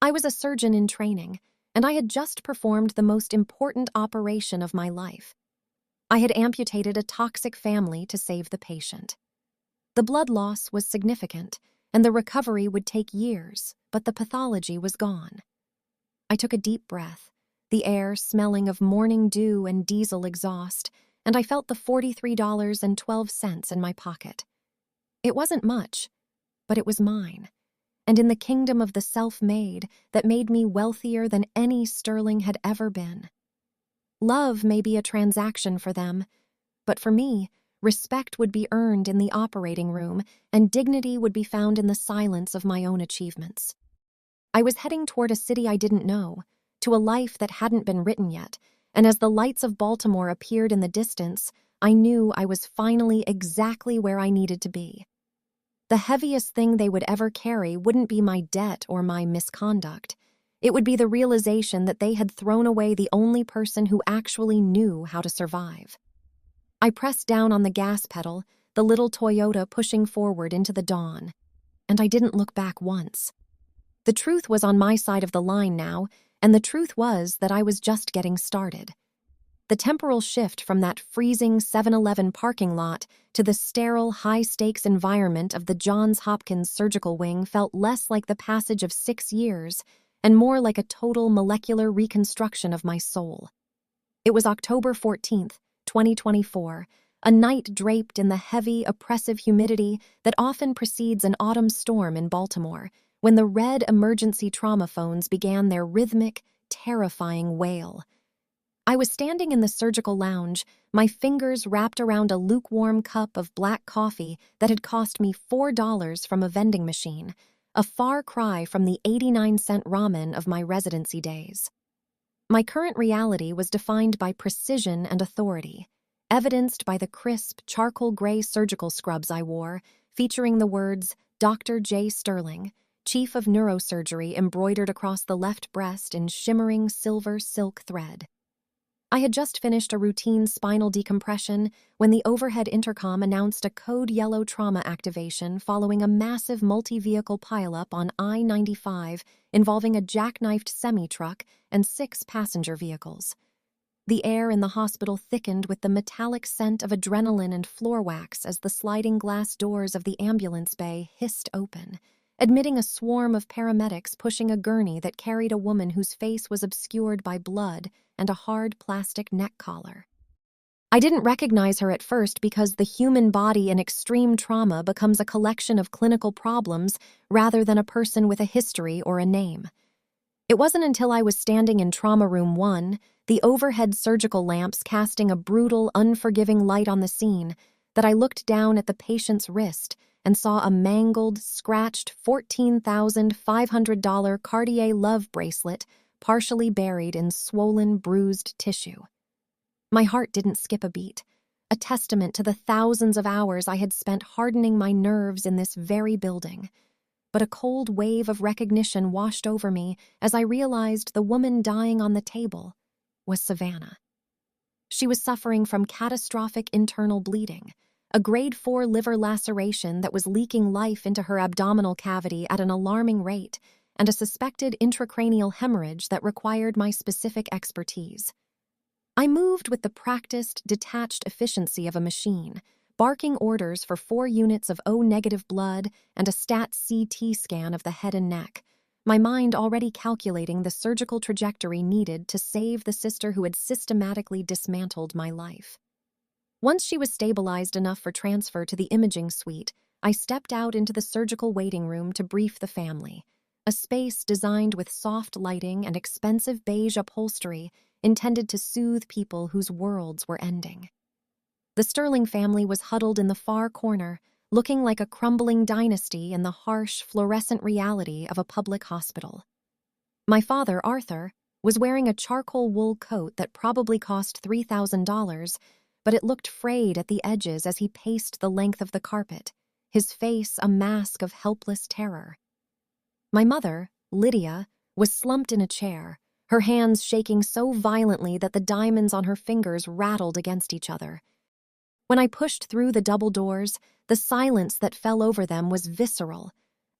I was a surgeon in training, and I had just performed the most important operation of my life. I had amputated a toxic family to save the patient. The blood loss was significant, and the recovery would take years, but the pathology was gone. I took a deep breath, the air smelling of morning dew and diesel exhaust, and I felt the $43.12 in my pocket. It wasn't much, but it was mine, and in the kingdom of the self-made that made me wealthier than any sterling had ever been. Love may be a transaction for them, but for me, respect would be earned in the operating room, and dignity would be found in the silence of my own achievements. I was heading toward a city I didn't know, to a life that hadn't been written yet, and as the lights of Baltimore appeared in the distance, I knew I was finally exactly where I needed to be. The heaviest thing they would ever carry wouldn't be my debt or my misconduct. It would be the realization that they had thrown away the only person who actually knew how to survive. I pressed down on the gas pedal, the little Toyota pushing forward into the dawn, and I didn't look back once. The truth was on my side of the line now, and the truth was that I was just getting started. The temporal shift from that freezing 7-Eleven parking lot to the sterile, high-stakes environment of the Johns Hopkins surgical wing felt less like the passage of 6 years and more like a total molecular reconstruction of my soul. It was October 14th, 2024, a night draped in the heavy, oppressive humidity that often precedes an autumn storm in Baltimore, when the red emergency trauma phones began their rhythmic, terrifying wail. I was standing in the surgical lounge, my fingers wrapped around a lukewarm cup of black coffee that had cost me $4 from a vending machine, a far cry from the 89-cent ramen of my residency days. My current reality was defined by precision and authority, evidenced by the crisp, charcoal gray surgical scrubs I wore, featuring the words Dr. J. Sterling, Chief of Neurosurgery embroidered across the left breast in shimmering silver silk thread. I had just finished a routine spinal decompression when the overhead intercom announced a code yellow trauma activation following a massive multi-vehicle pileup on I-95 involving a jackknifed semi-truck and 6 passenger vehicles. The air in the hospital thickened with the metallic scent of adrenaline and floor wax as the sliding glass doors of the ambulance bay hissed open, admitting a swarm of paramedics pushing a gurney that carried a woman whose face was obscured by blood and a hard plastic neck collar. I didn't recognize her at first because the human body in extreme trauma becomes a collection of clinical problems rather than a person with a history or a name. It wasn't until I was standing in Trauma Room 1, the overhead surgical lamps casting a brutal, unforgiving light on the scene, that I looked down at the patient's wrist and saw a mangled, scratched $14,500 Cartier love bracelet partially buried in swollen, bruised tissue. My heart didn't skip a beat, a testament to the thousands of hours I had spent hardening my nerves in this very building. But a cold wave of recognition washed over me as I realized the woman dying on the table was Savannah. She was suffering from catastrophic internal bleeding, a grade 4 liver laceration that was leaking life into her abdominal cavity at an alarming rate, and a suspected intracranial hemorrhage that required my specific expertise. I moved with the practiced, detached efficiency of a machine, barking orders for 4 units of O-negative blood and a stat CT scan of the head and neck, my mind already calculating the surgical trajectory needed to save the sister who had systematically dismantled my life. Once she was stabilized enough for transfer to the imaging suite, I stepped out into the surgical waiting room to brief the family, a space designed with soft lighting and expensive beige upholstery intended to soothe people whose worlds were ending. The Sterling family was huddled in the far corner, looking like a crumbling dynasty in the harsh, fluorescent reality of a public hospital. My father, Arthur, was wearing a charcoal wool coat that probably cost $3,000, but it looked frayed at the edges as he paced the length of the carpet, his face a mask of helpless terror. My mother, Lydia, was slumped in a chair, her hands shaking so violently that the diamonds on her fingers rattled against each other. When I pushed through the double doors, the silence that fell over them was visceral,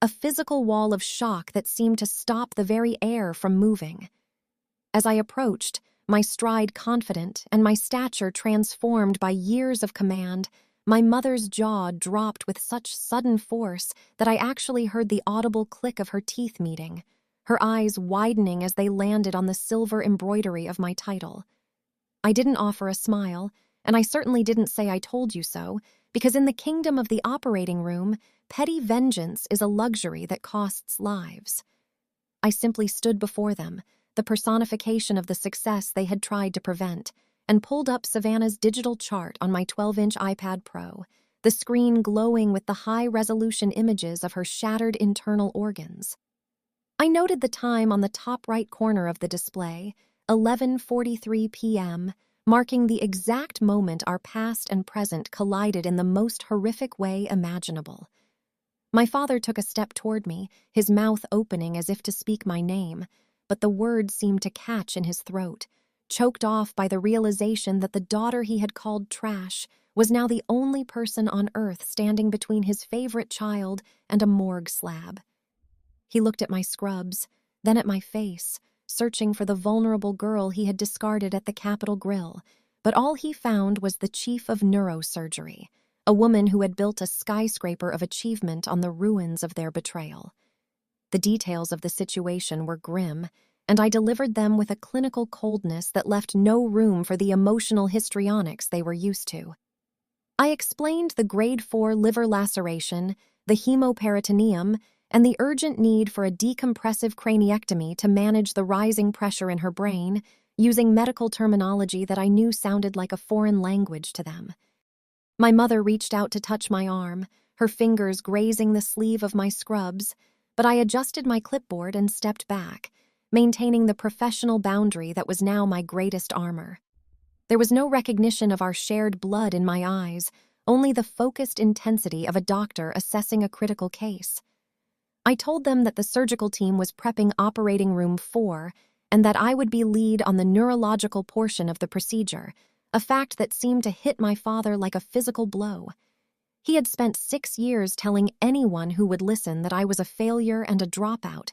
a physical wall of shock that seemed to stop the very air from moving. As I approached, my stride confident and my stature transformed by years of command, my mother's jaw dropped with such sudden force that I actually heard the audible click of her teeth meeting, her eyes widening as they landed on the silver embroidery of my title. I didn't offer a smile, and I certainly didn't say I told you so, because in the kingdom of the operating room, petty vengeance is a luxury that costs lives. I simply stood before them, the personification of the success they had tried to prevent, and pulled up Savannah's digital chart on my 12-inch iPad Pro, the screen glowing with the high-resolution images of her shattered internal organs. I noted the time on the top right corner of the display, 11:43 p.m., marking the exact moment our past and present collided in the most horrific way imaginable. My father took a step toward me, his mouth opening as if to speak my name, but the words seemed to catch in his throat, choked off by the realization that the daughter he had called trash was now the only person on earth standing between his favorite child and a morgue slab. He looked at my scrubs, then at my face, searching for the vulnerable girl he had discarded at the Capitol Grill, but all he found was the chief of neurosurgery, a woman who had built a skyscraper of achievement on the ruins of their betrayal. The details of the situation were grim, and I delivered them with a clinical coldness that left no room for the emotional histrionics they were used to. I explained the grade 4 liver laceration, the hemoperitoneum, and the urgent need for a decompressive craniectomy to manage the rising pressure in her brain, using medical terminology that I knew sounded like a foreign language to them. My mother reached out to touch my arm, her fingers grazing the sleeve of my scrubs, but I adjusted my clipboard and stepped back, maintaining the professional boundary that was now my greatest armor. There was no recognition of our shared blood in my eyes, only the focused intensity of a doctor assessing a critical case. I told them that the surgical team was prepping operating room 4, and that I would be lead on the neurological portion of the procedure, a fact that seemed to hit my father like a physical blow. He had spent 6 years telling anyone who would listen that I was a failure and a dropout,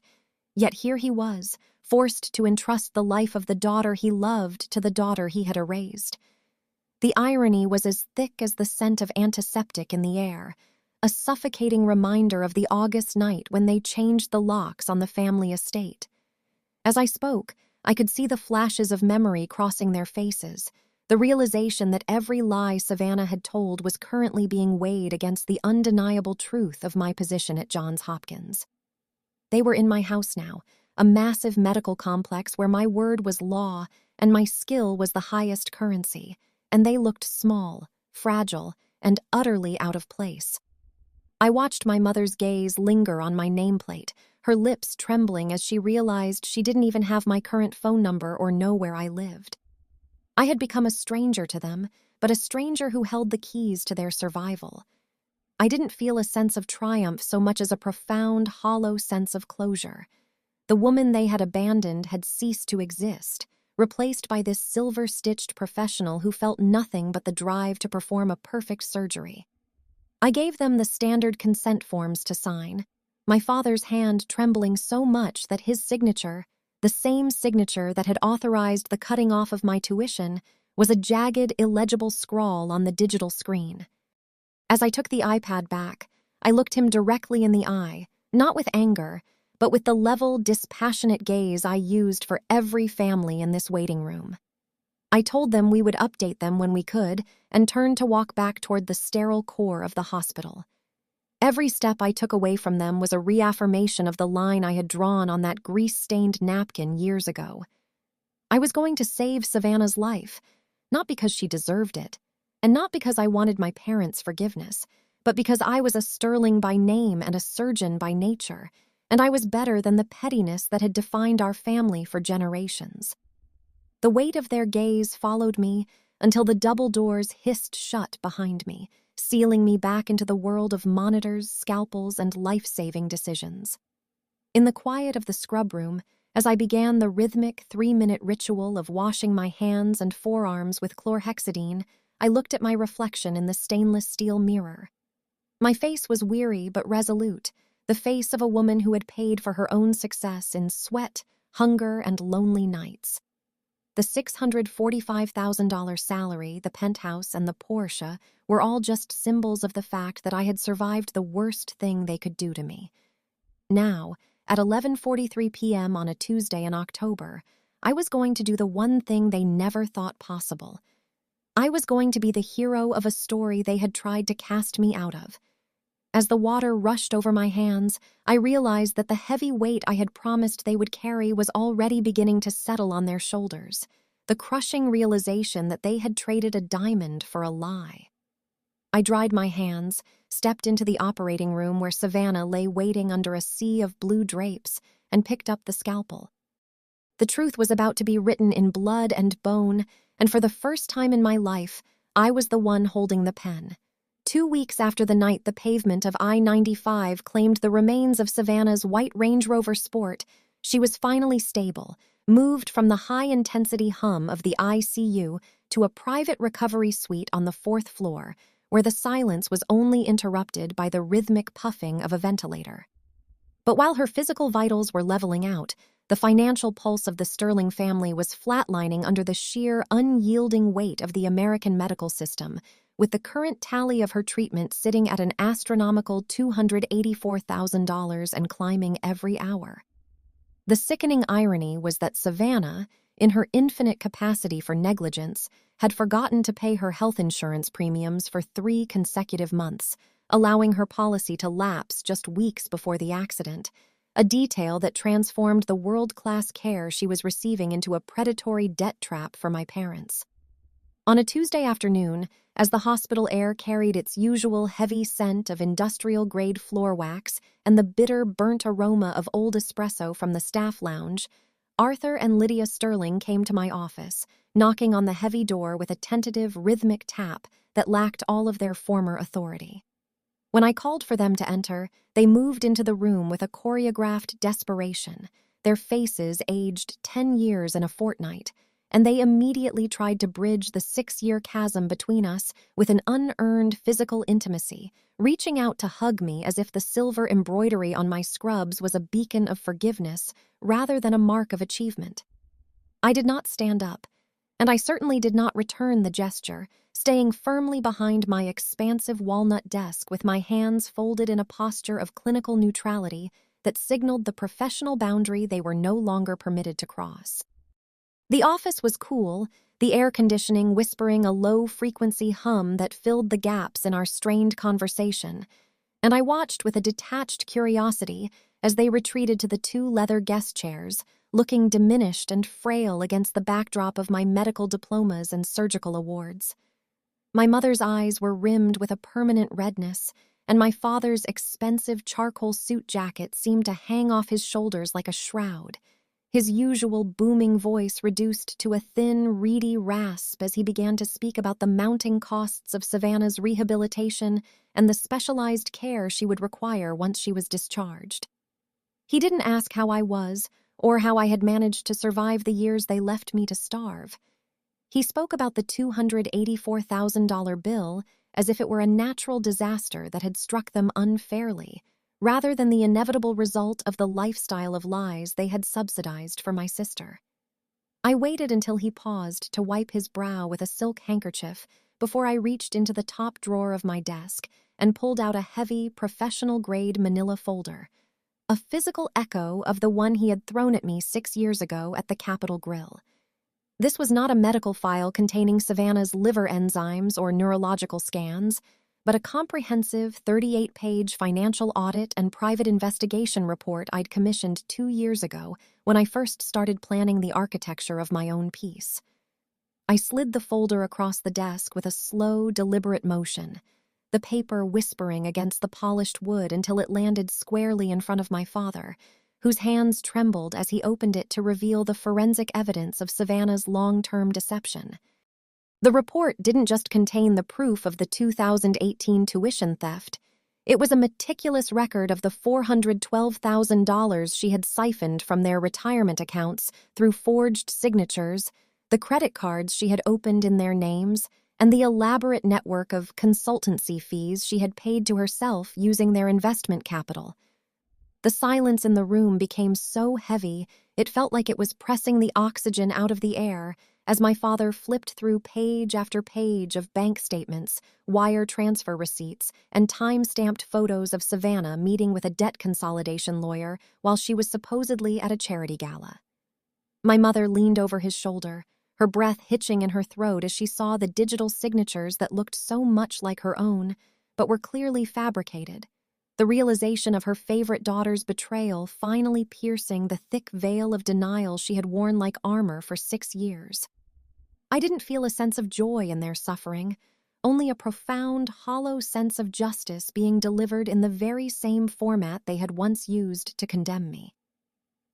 yet here he was, forced to entrust the life of the daughter he loved to the daughter he had erased. The irony was as thick as the scent of antiseptic in the air, a suffocating reminder of the August night when they changed the locks on the family estate. As I spoke, I could see the flashes of memory crossing their faces, the realization that every lie Savannah had told was currently being weighed against the undeniable truth of my position at Johns Hopkins. They were in my house now, a massive medical complex where my word was law and my skill was the highest currency, and they looked small, fragile, and utterly out of place. I watched my mother's gaze linger on my nameplate, her lips trembling as she realized she didn't even have my current phone number or know where I lived. I had become a stranger to them, but a stranger who held the keys to their survival. I didn't feel a sense of triumph so much as a profound, hollow sense of closure. The woman they had abandoned had ceased to exist, replaced by this silver-stitched professional who felt nothing but the drive to perform a perfect surgery. I gave them the standard consent forms to sign, my father's hand trembling so much that his signature, the same signature that had authorized the cutting off of my tuition, was a jagged, illegible scrawl on the digital screen. As I took the iPad back, I looked him directly in the eye, not with anger, but with the level, dispassionate gaze I used for every family in this waiting room. I told them we would update them when we could and turned to walk back toward the sterile core of the hospital. Every step I took away from them was a reaffirmation of the line I had drawn on that grease-stained napkin years ago. I was going to save Savannah's life, not because she deserved it, and not because I wanted my parents' forgiveness, but because I was a Sterling by name and a surgeon by nature, and I was better than the pettiness that had defined our family for generations. The weight of their gaze followed me until the double doors hissed shut behind me, sealing me back into the world of monitors, scalpels, and life-saving decisions. In the quiet of the scrub room, as I began the rhythmic 3-minute ritual of washing my hands and forearms with chlorhexidine, I looked at my reflection in the stainless steel mirror. My face was weary but resolute, the face of a woman who had paid for her own success in sweat, hunger, and lonely nights. The $645,000 salary, the penthouse, and the Porsche were all just symbols of the fact that I had survived the worst thing they could do to me. Now, at 11:43 p.m. on a Tuesday in October, I was going to do the one thing they never thought possible. I was going to be the hero of a story they had tried to cast me out of. As the water rushed over my hands, I realized that the heavy weight I had promised they would carry was already beginning to settle on their shoulders, the crushing realization that they had traded a diamond for a lie. I dried my hands, stepped into the operating room where Savannah lay waiting under a sea of blue drapes, and picked up the scalpel. The truth was about to be written in blood and bone, and for the first time in my life, I was the one holding the pen. 2 weeks after the night the pavement of I-95 claimed the remains of Savannah's white Range Rover Sport, she was finally stable, moved from the high-intensity hum of the ICU to a private recovery suite on the 4th floor, where the silence was only interrupted by the rhythmic puffing of a ventilator. But while her physical vitals were leveling out, the financial pulse of the Sterling family was flatlining under the sheer, unyielding weight of the American medical system, with the current tally of her treatment sitting at an astronomical $284,000 and climbing every hour. The sickening irony was that Savannah, in her infinite capacity for negligence, had forgotten to pay her health insurance premiums for 3 consecutive months, allowing her policy to lapse just weeks before the accident, a detail that transformed the world-class care she was receiving into a predatory debt trap for my parents. On a Tuesday afternoon, as the hospital air carried its usual heavy scent of industrial-grade floor wax and the bitter, burnt aroma of old espresso from the staff lounge, Arthur and Lydia Sterling came to my office, knocking on the heavy door with a tentative, rhythmic tap that lacked all of their former authority. When I called for them to enter, they moved into the room with a choreographed desperation, their faces aged 10 years in a fortnight, and they immediately tried to bridge the 6-year chasm between us with an unearned physical intimacy, reaching out to hug me as if the silver embroidery on my scrubs was a beacon of forgiveness rather than a mark of achievement. I did not stand up, and I certainly did not return the gesture, staying firmly behind my expansive walnut desk with my hands folded in a posture of clinical neutrality that signaled the professional boundary they were no longer permitted to cross. The office was cool, the air conditioning whispering a low-frequency hum that filled the gaps in our strained conversation, and I watched with a detached curiosity as they retreated to the 2 leather guest chairs, looking diminished and frail against the backdrop of my medical diplomas and surgical awards. My mother's eyes were rimmed with a permanent redness, and my father's expensive charcoal suit jacket seemed to hang off his shoulders like a shroud, his usual booming voice reduced to a thin, reedy rasp as he began to speak about the mounting costs of Savannah's rehabilitation and the specialized care she would require once she was discharged. He didn't ask how I was or how I had managed to survive the years they left me to starve. He spoke about the $284,000 bill as if it were a natural disaster that had struck them unfairly, rather than the inevitable result of the lifestyle of lies they had subsidized for my sister. I waited until he paused to wipe his brow with a silk handkerchief before I reached into the top drawer of my desk and pulled out a heavy, professional-grade manila folder, a physical echo of the one he had thrown at me 6 years ago at the Capitol Grill. This was not a medical file containing Savannah's liver enzymes or neurological scans, but a comprehensive 38-page financial audit and private investigation report I'd commissioned 2 years ago when I first started planning the architecture of my own piece. I slid the folder across the desk with a slow, deliberate motion, the paper whispering against the polished wood until it landed squarely in front of my father, whose hands trembled as he opened it to reveal the forensic evidence of Savannah's long-term deception. The report didn't just contain the proof of the 2018 tuition theft. It was a meticulous record of the $412,000 she had siphoned from their retirement accounts through forged signatures, the credit cards she had opened in their names, and the elaborate network of consultancy fees she had paid to herself using their investment capital. The silence in the room became so heavy it felt like it was pressing the oxygen out of the air as my father flipped through page after page of bank statements, wire transfer receipts, and time-stamped photos of Savannah meeting with a debt consolidation lawyer while she was supposedly at a charity gala. My mother leaned over his shoulder, her breath hitching in her throat as she saw the digital signatures that looked so much like her own, but were clearly fabricated. The realization of her favorite daughter's betrayal finally piercing the thick veil of denial she had worn like armor for 6 years. I didn't feel a sense of joy in their suffering, only a profound, hollow sense of justice being delivered in the very same format they had once used to condemn me.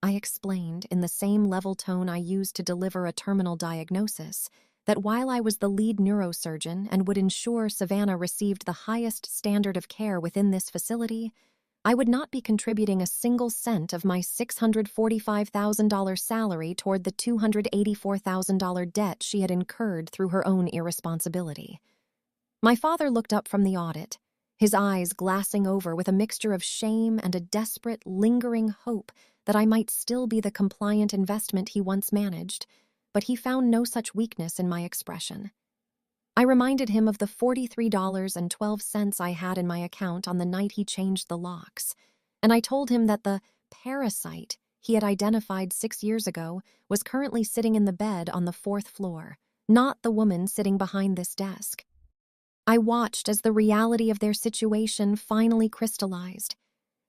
I explained, in the same level tone I used to deliver a terminal diagnosis, that while I was the lead neurosurgeon and would ensure Savannah received the highest standard of care within this facility, I would not be contributing a single cent of my $645,000 salary toward the $284,000 debt she had incurred through her own irresponsibility. My father looked up from the audit, his eyes glassing over with a mixture of shame and a desperate, lingering hope that I might still be the compliant investment he once managed, but he found no such weakness in my expression. I reminded him of the $43.12 I had in my account on the night he changed the locks, and I told him that the parasite he had identified 6 years ago was currently sitting in the bed on the 4th floor, not the woman sitting behind this desk. I watched as the reality of their situation finally crystallized.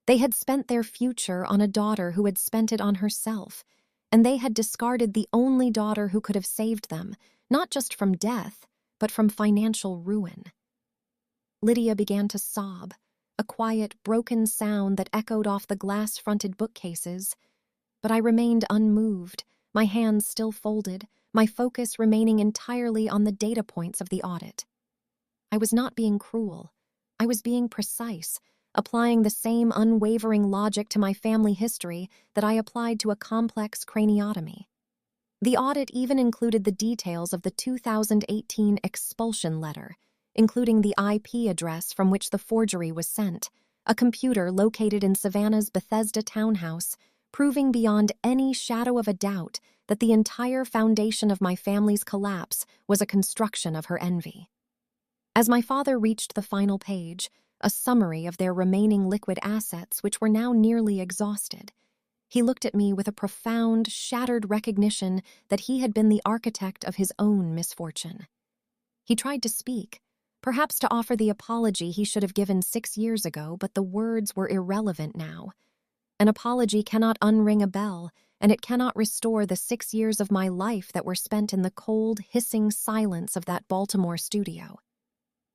They had spent their future on a daughter who had spent it on herself, and they had discarded the only daughter who could have saved them, not just from death, but from financial ruin. Lydia began to sob, a quiet, broken sound that echoed off the glass-fronted bookcases, but I remained unmoved, my hands still folded, my focus remaining entirely on the data points of the audit. I was not being cruel. I was being precise, applying the same unwavering logic to my family history that I applied to a complex craniotomy. The audit even included the details of the 2018 expulsion letter, including the IP address from which the forgery was sent, a computer located in Savannah's Bethesda townhouse, proving beyond any shadow of a doubt that the entire foundation of my family's collapse was a construction of her envy. As my father reached the final page, a summary of their remaining liquid assets which were now nearly exhausted, he looked at me with a profound, shattered recognition that he had been the architect of his own misfortune. He tried to speak, perhaps to offer the apology he should have given 6 years ago, but the words were irrelevant now. An apology cannot unring a bell, and it cannot restore the 6 years of my life that were spent in the cold, hissing silence of that Baltimore studio.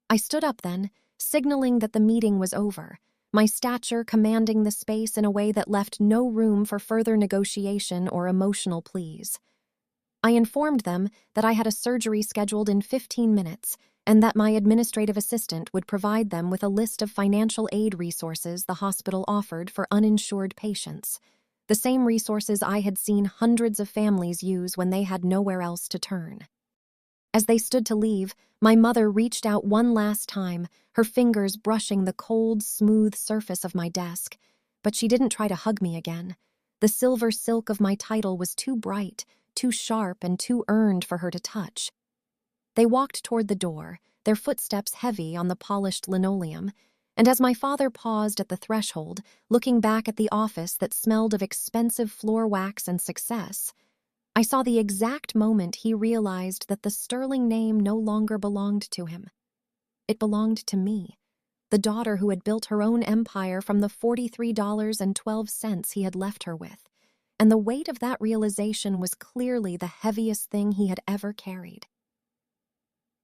I stood up then, signaling that the meeting was over, my stature commanding the space in a way that left no room for further negotiation or emotional pleas. I informed them that I had a surgery scheduled in 15 minutes and that my administrative assistant would provide them with a list of financial aid resources the hospital offered for uninsured patients, the same resources I had seen hundreds of families use when they had nowhere else to turn. As they stood to leave, my mother reached out one last time, her fingers brushing the cold, smooth surface of my desk, but she didn't try to hug me again. The silver silk of my title was too bright, too sharp, and too earned for her to touch. They walked toward the door, their footsteps heavy on the polished linoleum, and as my father paused at the threshold, looking back at the office that smelled of expensive floor wax and success, I saw the exact moment he realized that the sterling name no longer belonged to him. It belonged to me, the daughter who had built her own empire from the $43.12 he had left her with, and the weight of that realization was clearly the heaviest thing he had ever carried.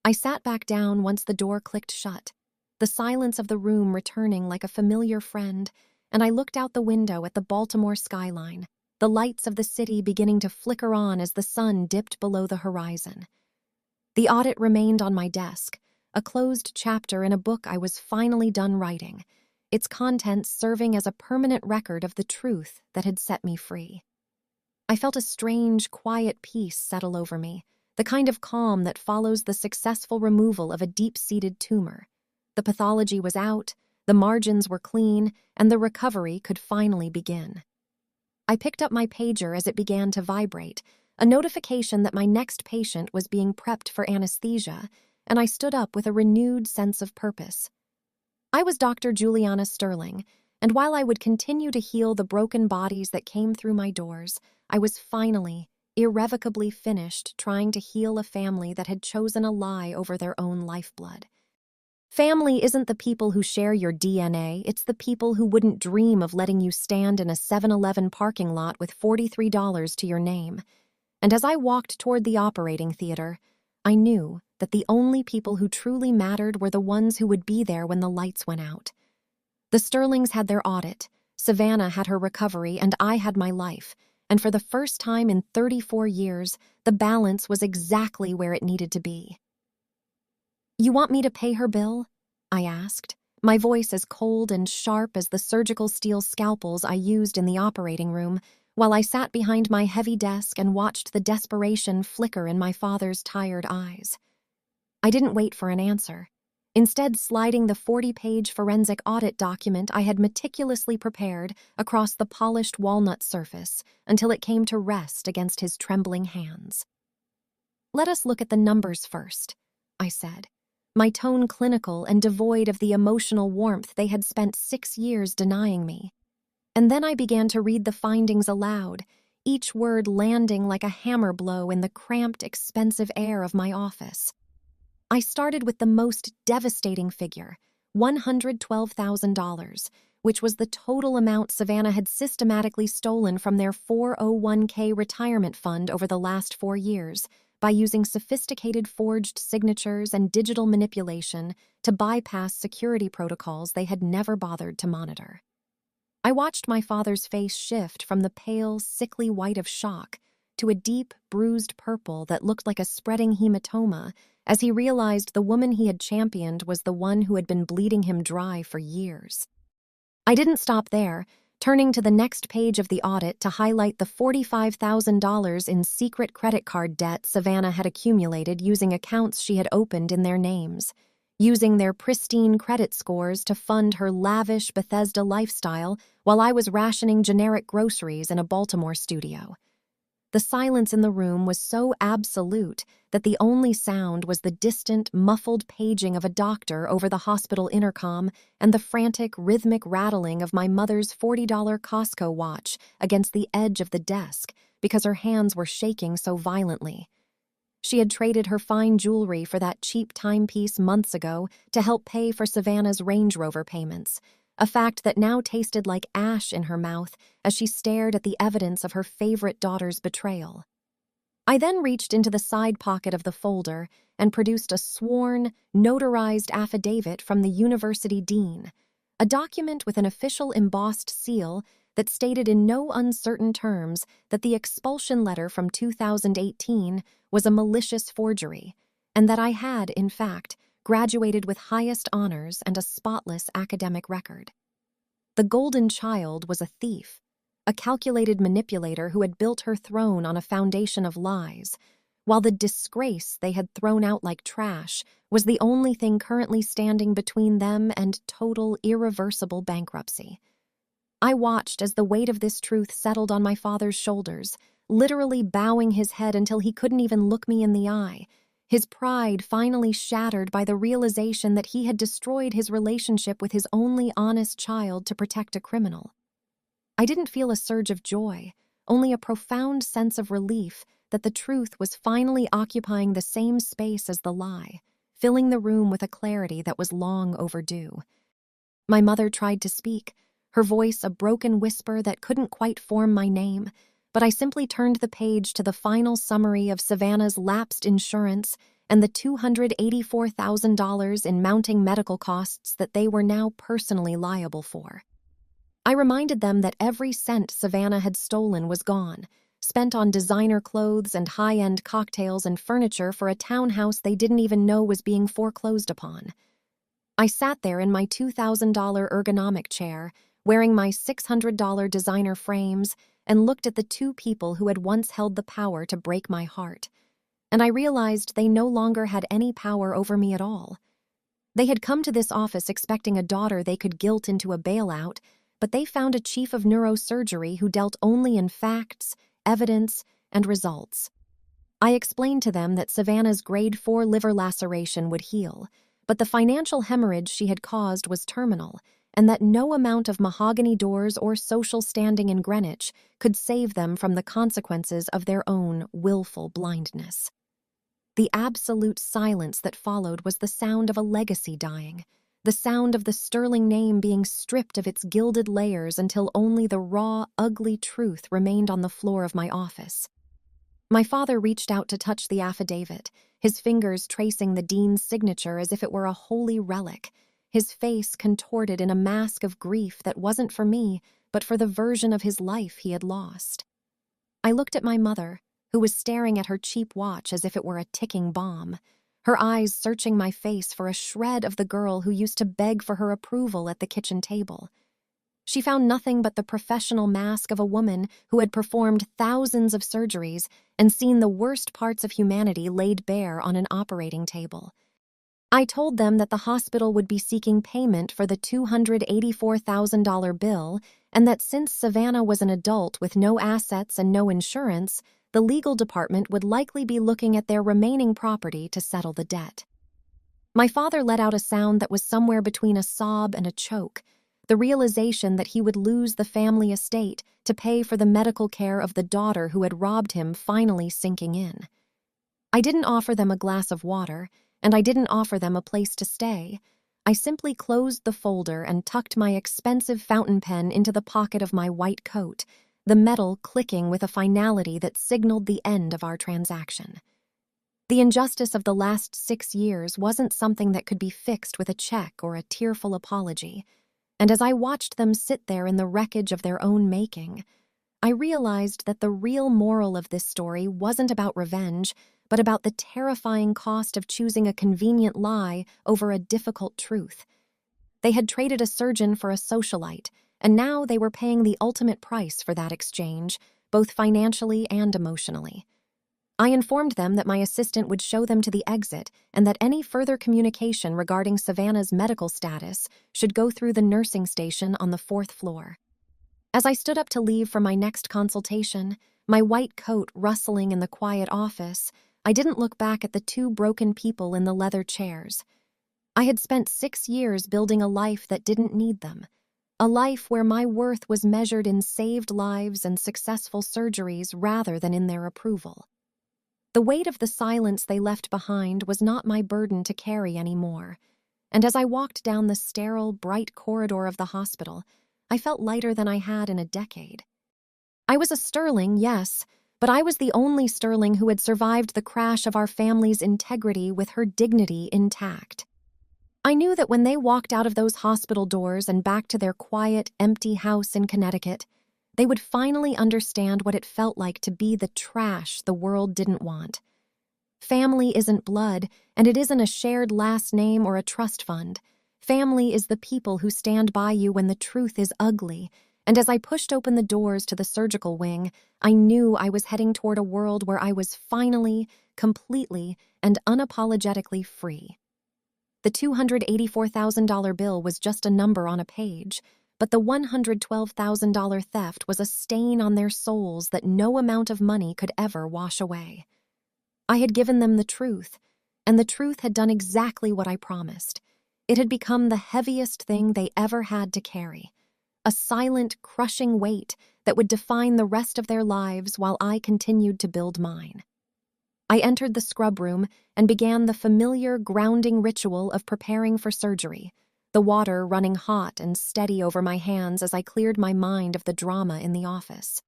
I sat back down once the door clicked shut, the silence of the room returning like a familiar friend, and I looked out the window at the Baltimore skyline, the lights of the city beginning to flicker on as the sun dipped below the horizon. The audit remained on my desk, a closed chapter in a book I was finally done writing, its contents serving as a permanent record of the truth that had set me free. I felt a strange, quiet peace settle over me, the kind of calm that follows the successful removal of a deep-seated tumor. The pathology was out, the margins were clean, and the recovery could finally begin. I picked up my pager as it began to vibrate, a notification that my next patient was being prepped for anesthesia, and I stood up with a renewed sense of purpose. I was Dr. Julianna Sterling, and while I would continue to heal the broken bodies that came through my doors, I was finally, irrevocably finished trying to heal a family that had chosen a lie over their own lifeblood. Family isn't the people who share your DNA, it's the people who wouldn't dream of letting you stand in a 7-Eleven parking lot with $43 to your name. And as I walked toward the operating theater, I knew that the only people who truly mattered were the ones who would be there when the lights went out. The Sterlings had their audit, Savannah had her recovery, and I had my life. And for the first time in 34 years, the balance was exactly where it needed to be. "You want me to pay her bill?" I asked, my voice as cold and sharp as the surgical steel scalpels I used in the operating room, while I sat behind my heavy desk and watched the desperation flicker in my father's tired eyes. I didn't wait for an answer, instead sliding the 40-page forensic audit document I had meticulously prepared across the polished walnut surface until it came to rest against his trembling hands. "Let us look at the numbers first," I said, my tone clinical and devoid of the emotional warmth they had spent 6 years denying me. And then I began to read the findings aloud, each word landing like a hammer blow in the cramped, expensive air of my office. I started with the most devastating figure, $112,000, which was the total amount Savannah had systematically stolen from their 401k retirement fund over the last 4 years, by using sophisticated forged signatures and digital manipulation to bypass security protocols they had never bothered to monitor. I watched my father's face shift from the pale, sickly white of shock to a deep, bruised purple that looked like a spreading hematoma as he realized the woman he had championed was the one who had been bleeding him dry for years. I didn't stop there, turning to the next page of the audit to highlight the $45,000 in secret credit card debt Savannah had accumulated using accounts she had opened in their names, using their pristine credit scores to fund her lavish Bethesda lifestyle while I was rationing generic groceries in a Baltimore studio. The silence in the room was so absolute that the only sound was the distant, muffled paging of a doctor over the hospital intercom and the frantic, rhythmic rattling of my mother's $40 Costco watch against the edge of the desk because her hands were shaking so violently. She had traded her fine jewelry for that cheap timepiece months ago to help pay for Savannah's Range Rover payments, a fact that now tasted like ash in her mouth as she stared at the evidence of her favorite daughter's betrayal. I then reached into the side pocket of the folder and produced a sworn, notarized affidavit from the university dean, a document with an official embossed seal that stated in no uncertain terms that the expulsion letter from 2018 was a malicious forgery, and that I had, in fact, graduated with highest honors and a spotless academic record. The golden child was a thief, a calculated manipulator who had built her throne on a foundation of lies, while the disgrace they had thrown out like trash was the only thing currently standing between them and total, irreversible bankruptcy. I watched as the weight of this truth settled on my father's shoulders, literally bowing his head until he couldn't even look me in the eye, his pride finally shattered by the realization that he had destroyed his relationship with his only honest child to protect a criminal. I didn't feel a surge of joy, only a profound sense of relief that the truth was finally occupying the same space as the lie, filling the room with a clarity that was long overdue. My mother tried to speak, her voice a broken whisper that couldn't quite form my name, but I simply turned the page to the final summary of Savannah's lapsed insurance and the $284,000 in mounting medical costs that they were now personally liable for. I reminded them that every cent Savannah had stolen was gone, spent on designer clothes and high-end cocktails and furniture for a townhouse they didn't even know was being foreclosed upon. I sat there in my $2,000 ergonomic chair, wearing my $600 designer frames, and looked at the two people who had once held the power to break my heart. And I realized they no longer had any power over me at all. They had come to this office expecting a daughter they could guilt into a bailout, but they found a chief of neurosurgery who dealt only in facts, evidence, and results. I explained to them that Savannah's grade 4 liver laceration would heal, but the financial hemorrhage she had caused was terminal, and that no amount of mahogany doors or social standing in Greenwich could save them from the consequences of their own willful blindness. The absolute silence that followed was the sound of a legacy dying, the sound of the sterling name being stripped of its gilded layers until only the raw, ugly truth remained on the floor of my office. My father reached out to touch the affidavit, his fingers tracing the dean's signature as if it were a holy relic, his face contorted in a mask of grief that wasn't for me, but for the version of his life he had lost. I looked at my mother, who was staring at her cheap watch as if it were a ticking bomb, her eyes searching my face for a shred of the girl who used to beg for her approval at the kitchen table. She found nothing but the professional mask of a woman who had performed thousands of surgeries and seen the worst parts of humanity laid bare on an operating table. I told them that the hospital would be seeking payment for the $284,000 bill and that since Savannah was an adult with no assets and no insurance, the legal department would likely be looking at their remaining property to settle the debt. My father let out a sound that was somewhere between a sob and a choke, the realization that he would lose the family estate to pay for the medical care of the daughter who had robbed him finally sinking in. I didn't offer them a glass of water, and I didn't offer them a place to stay. I simply closed the folder and tucked my expensive fountain pen into the pocket of my white coat, the metal clicking with a finality that signaled the end of our transaction. The injustice of the last 6 years wasn't something that could be fixed with a check or a tearful apology, and as I watched them sit there in the wreckage of their own making, I realized that the real moral of this story wasn't about revenge, but about the terrifying cost of choosing a convenient lie over a difficult truth. They had traded a surgeon for a socialite, and now they were paying the ultimate price for that exchange, both financially and emotionally. I informed them that my assistant would show them to the exit and that any further communication regarding Savannah's medical status should go through the nursing station on the 4th floor. As I stood up to leave for my next consultation, my white coat rustling in the quiet office, I didn't look back at the 2 broken people in the leather chairs. I had spent 6 years building a life that didn't need them, a life where my worth was measured in saved lives and successful surgeries rather than in their approval. The weight of the silence they left behind was not my burden to carry anymore, and as I walked down the sterile, bright corridor of the hospital, I felt lighter than I had in a decade. I was a sterling, yes, but I was the only sterling who had survived the crash of our family's integrity with her dignity intact. I knew that when they walked out of those hospital doors and back to their quiet, empty house in Connecticut, they would finally understand what it felt like to be the trash the world didn't want. Family isn't blood, and it isn't a shared last name or a trust fund. Family is the people who stand by you when the truth is ugly, and as I pushed open the doors to the surgical wing, I knew I was heading toward a world where I was finally, completely, and unapologetically free. The $284,000 bill was just a number on a page, but the $112,000 theft was a stain on their souls that no amount of money could ever wash away. I had given them the truth, and the truth had done exactly what I promised. It had become the heaviest thing they ever had to carry, a silent, crushing weight that would define the rest of their lives while I continued to build mine. I entered the scrub room and began the familiar, grounding ritual of preparing for surgery, the water running hot and steady over my hands as I cleared my mind of the drama in the office.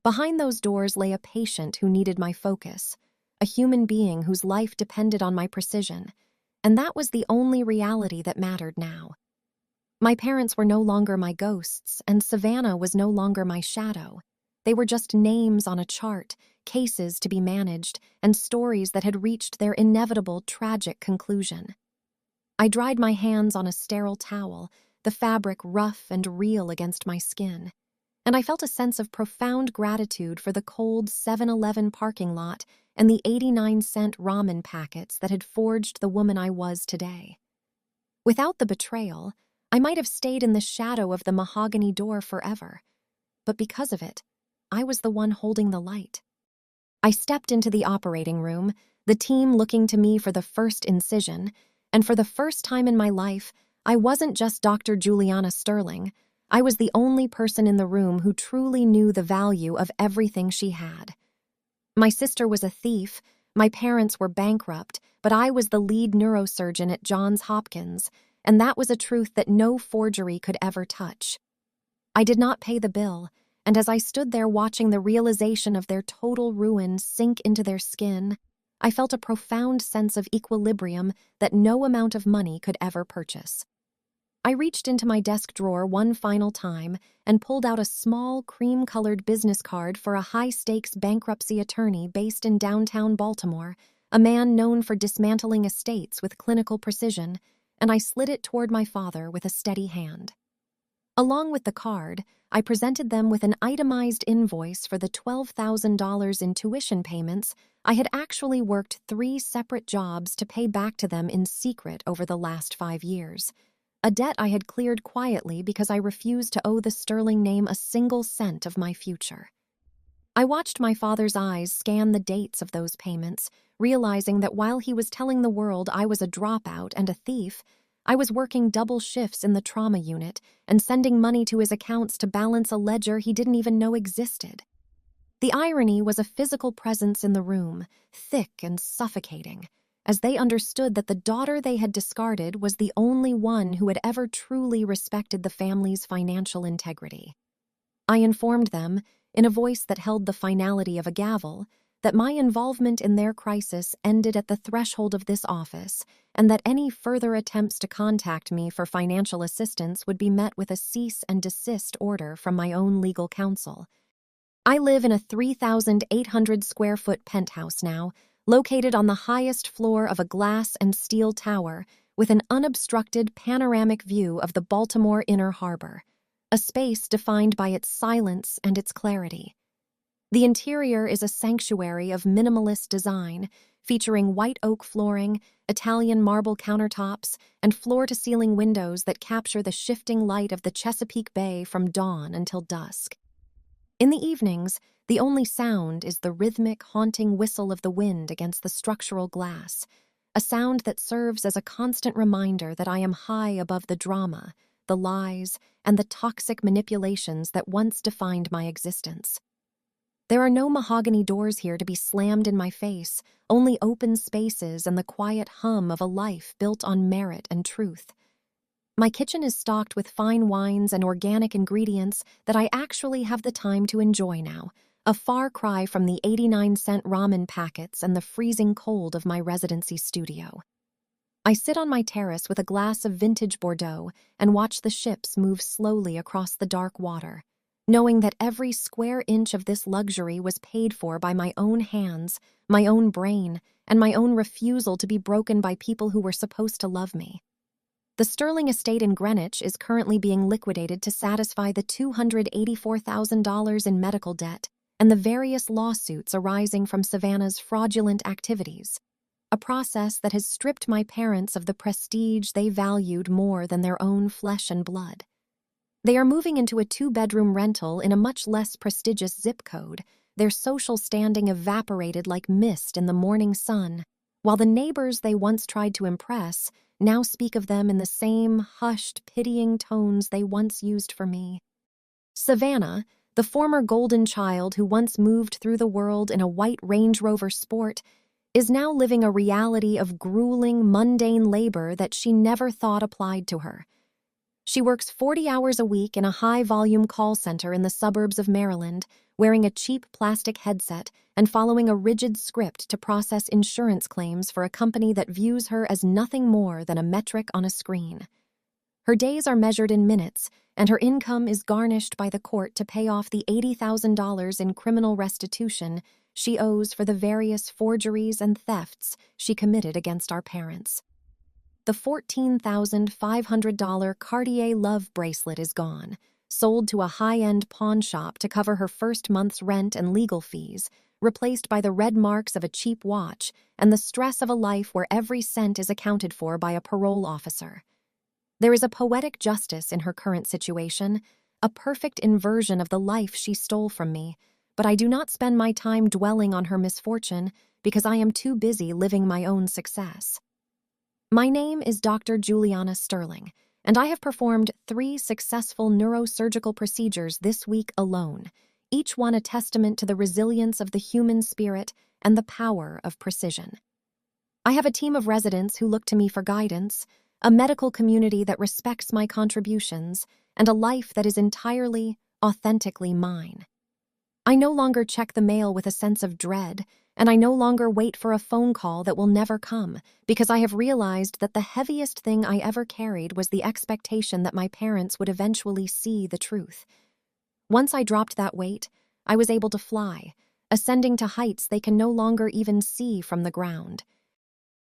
Behind those doors lay a patient who needed my focus, a human being whose life depended on my precision, and that was the only reality that mattered now. My parents were no longer my ghosts, and Savannah was no longer my shadow. They were just names on a chart, cases to be managed, and stories that had reached their inevitable, tragic conclusion. I dried my hands on a sterile towel, the fabric rough and real against my skin, and I felt a sense of profound gratitude for the cold 7-Eleven parking lot and the 89-cent ramen packets that had forged the woman I was today. Without the betrayal, I might have stayed in the shadow of the mahogany door forever, but because of it, I was the one holding the light. I stepped into the operating room, the team looking to me for the first incision, and for the first time in my life, I wasn't just Dr. Julianna Sterling. I was the only person in the room who truly knew the value of everything she had. My sister was a thief, my parents were bankrupt, but I was the lead neurosurgeon at Johns Hopkins, and that was a truth that no forgery could ever touch. I did not pay the bill, and as I stood there watching the realization of their total ruin sink into their skin, I felt a profound sense of equilibrium that no amount of money could ever purchase. I reached into my desk drawer one final time and pulled out a small, cream-colored business card for a high-stakes bankruptcy attorney based in downtown Baltimore, a man known for dismantling estates with clinical precision, and I slid it toward my father with a steady hand. Along with the card, I presented them with an itemized invoice for the $12,000 in tuition payments I had actually worked 3 separate jobs to pay back to them in secret over the last 5 years, a debt I had cleared quietly because I refused to owe the sterling name a single cent of my future. I watched my father's eyes scan the dates of those payments, realizing that while he was telling the world I was a dropout and a thief, I was working double shifts in the trauma unit and sending money to his accounts to balance a ledger he didn't even know existed. The irony was a physical presence in the room, thick and suffocating, as they understood that the daughter they had discarded was the only one who had ever truly respected the family's financial integrity. I informed them, in a voice that held the finality of a gavel, that my involvement in their crisis ended at the threshold of this office, and that any further attempts to contact me for financial assistance would be met with a cease and desist order from my own legal counsel. I live in a 3,800-square-foot penthouse now, located on the highest floor of a glass and steel tower, with an unobstructed panoramic view of the Baltimore Inner Harbor, a space defined by its silence and its clarity. The interior is a sanctuary of minimalist design, featuring white oak flooring, Italian marble countertops, and floor-to-ceiling windows that capture the shifting light of the Chesapeake Bay from dawn until dusk. In the evenings, the only sound is the rhythmic, haunting whistle of the wind against the structural glass, a sound that serves as a constant reminder that I am high above the drama, the lies, and the toxic manipulations that once defined my existence. There are no mahogany doors here to be slammed in my face, only open spaces and the quiet hum of a life built on merit and truth. My kitchen is stocked with fine wines and organic ingredients that I actually have the time to enjoy now, a far cry from the 89-cent ramen packets and the freezing cold of my residency studio. I sit on my terrace with a glass of vintage Bordeaux and watch the ships move slowly across the dark water, knowing that every square inch of this luxury was paid for by my own hands, my own brain, and my own refusal to be broken by people who were supposed to love me. The Sterling estate in Greenwich is currently being liquidated to satisfy the $284,000 in medical debt and the various lawsuits arising from Savannah's fraudulent activities, a process that has stripped my parents of the prestige they valued more than their own flesh and blood. They are moving into a 2-bedroom rental in a much less prestigious zip code, their social standing evaporated like mist in the morning sun, while the neighbors they once tried to impress now speak of them in the same hushed, pitying tones they once used for me. Savannah, the former golden child who once moved through the world in a white Range Rover Sport, is now living a reality of grueling, mundane labor that she never thought applied to her. She works 40 hours a week in a high-volume call center in the suburbs of Maryland, wearing a cheap plastic headset and following a rigid script to process insurance claims for a company that views her as nothing more than a metric on a screen. Her days are measured in minutes, and her income is garnished by the court to pay off the $80,000 in criminal restitution she owes for the various forgeries and thefts she committed against our parents. The $14,500 Cartier love bracelet is gone, sold to a high-end pawn shop to cover her first month's rent and legal fees, replaced by the red marks of a cheap watch and the stress of a life where every cent is accounted for by a parole officer. There is a poetic justice in her current situation, a perfect inversion of the life she stole from me, but I do not spend my time dwelling on her misfortune because I am too busy living my own success. My name is Dr. Julianna Sterling, and I have performed 3 successful neurosurgical procedures this week alone, each one a testament to the resilience of the human spirit and the power of precision. I have a team of residents who look to me for guidance, a medical community that respects my contributions, and a life that is entirely, authentically mine. I no longer check the mail with a sense of dread, and I no longer wait for a phone call that will never come, because I have realized that the heaviest thing I ever carried was the expectation that my parents would eventually see the truth. Once I dropped that weight, I was able to fly, ascending to heights they can no longer even see from the ground.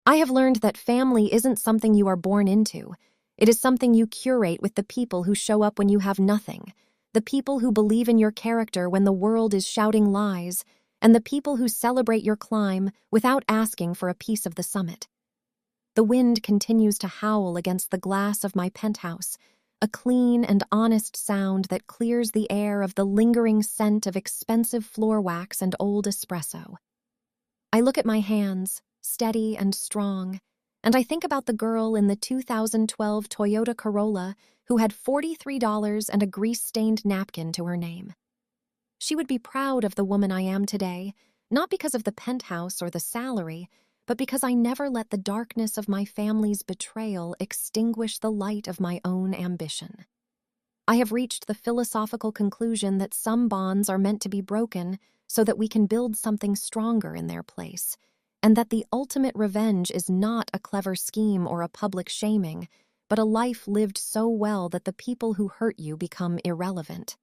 I have learned that family isn't something you are born into. It is something you curate with the people who show up when you have nothing, the people who believe in your character when the world is shouting lies, and the people who celebrate your climb without asking for a piece of the summit. The wind continues to howl against the glass of my penthouse, a clean and honest sound that clears the air of the lingering scent of expensive floor wax and old espresso. I look at my hands, steady and strong, and I think about the girl in the 2012 Toyota Corolla who had $43 and a grease-stained napkin to her name. She would be proud of the woman I am today, not because of the penthouse or the salary, but because I never let the darkness of my family's betrayal extinguish the light of my own ambition. I have reached the philosophical conclusion that some bonds are meant to be broken so that we can build something stronger in their place, and that the ultimate revenge is not a clever scheme or a public shaming, but a life lived so well that the people who hurt you become irrelevant.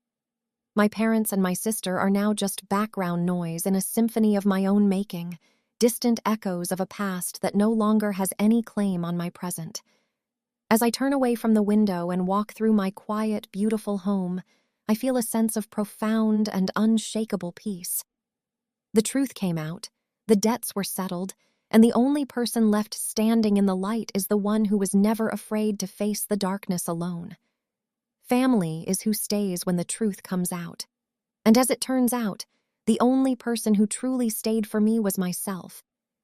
My parents and my sister are now just background noise in a symphony of my own making, distant echoes of a past that no longer has any claim on my present. As I turn away from the window and walk through my quiet, beautiful home, I feel a sense of profound and unshakable peace. The truth came out, the debts were settled, and the only person left standing in the light is the one who was never afraid to face the darkness alone. Family is who stays when the truth comes out. And as it turns out, the only person who truly stayed for me was myself,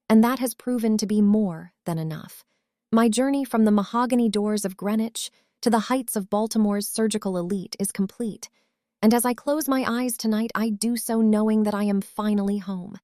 and that has proven to be more than enough. My journey from the mahogany doors of Greenwich to the heights of Baltimore's surgical elite is complete, and as I close my eyes tonight, I do so knowing that I am finally home.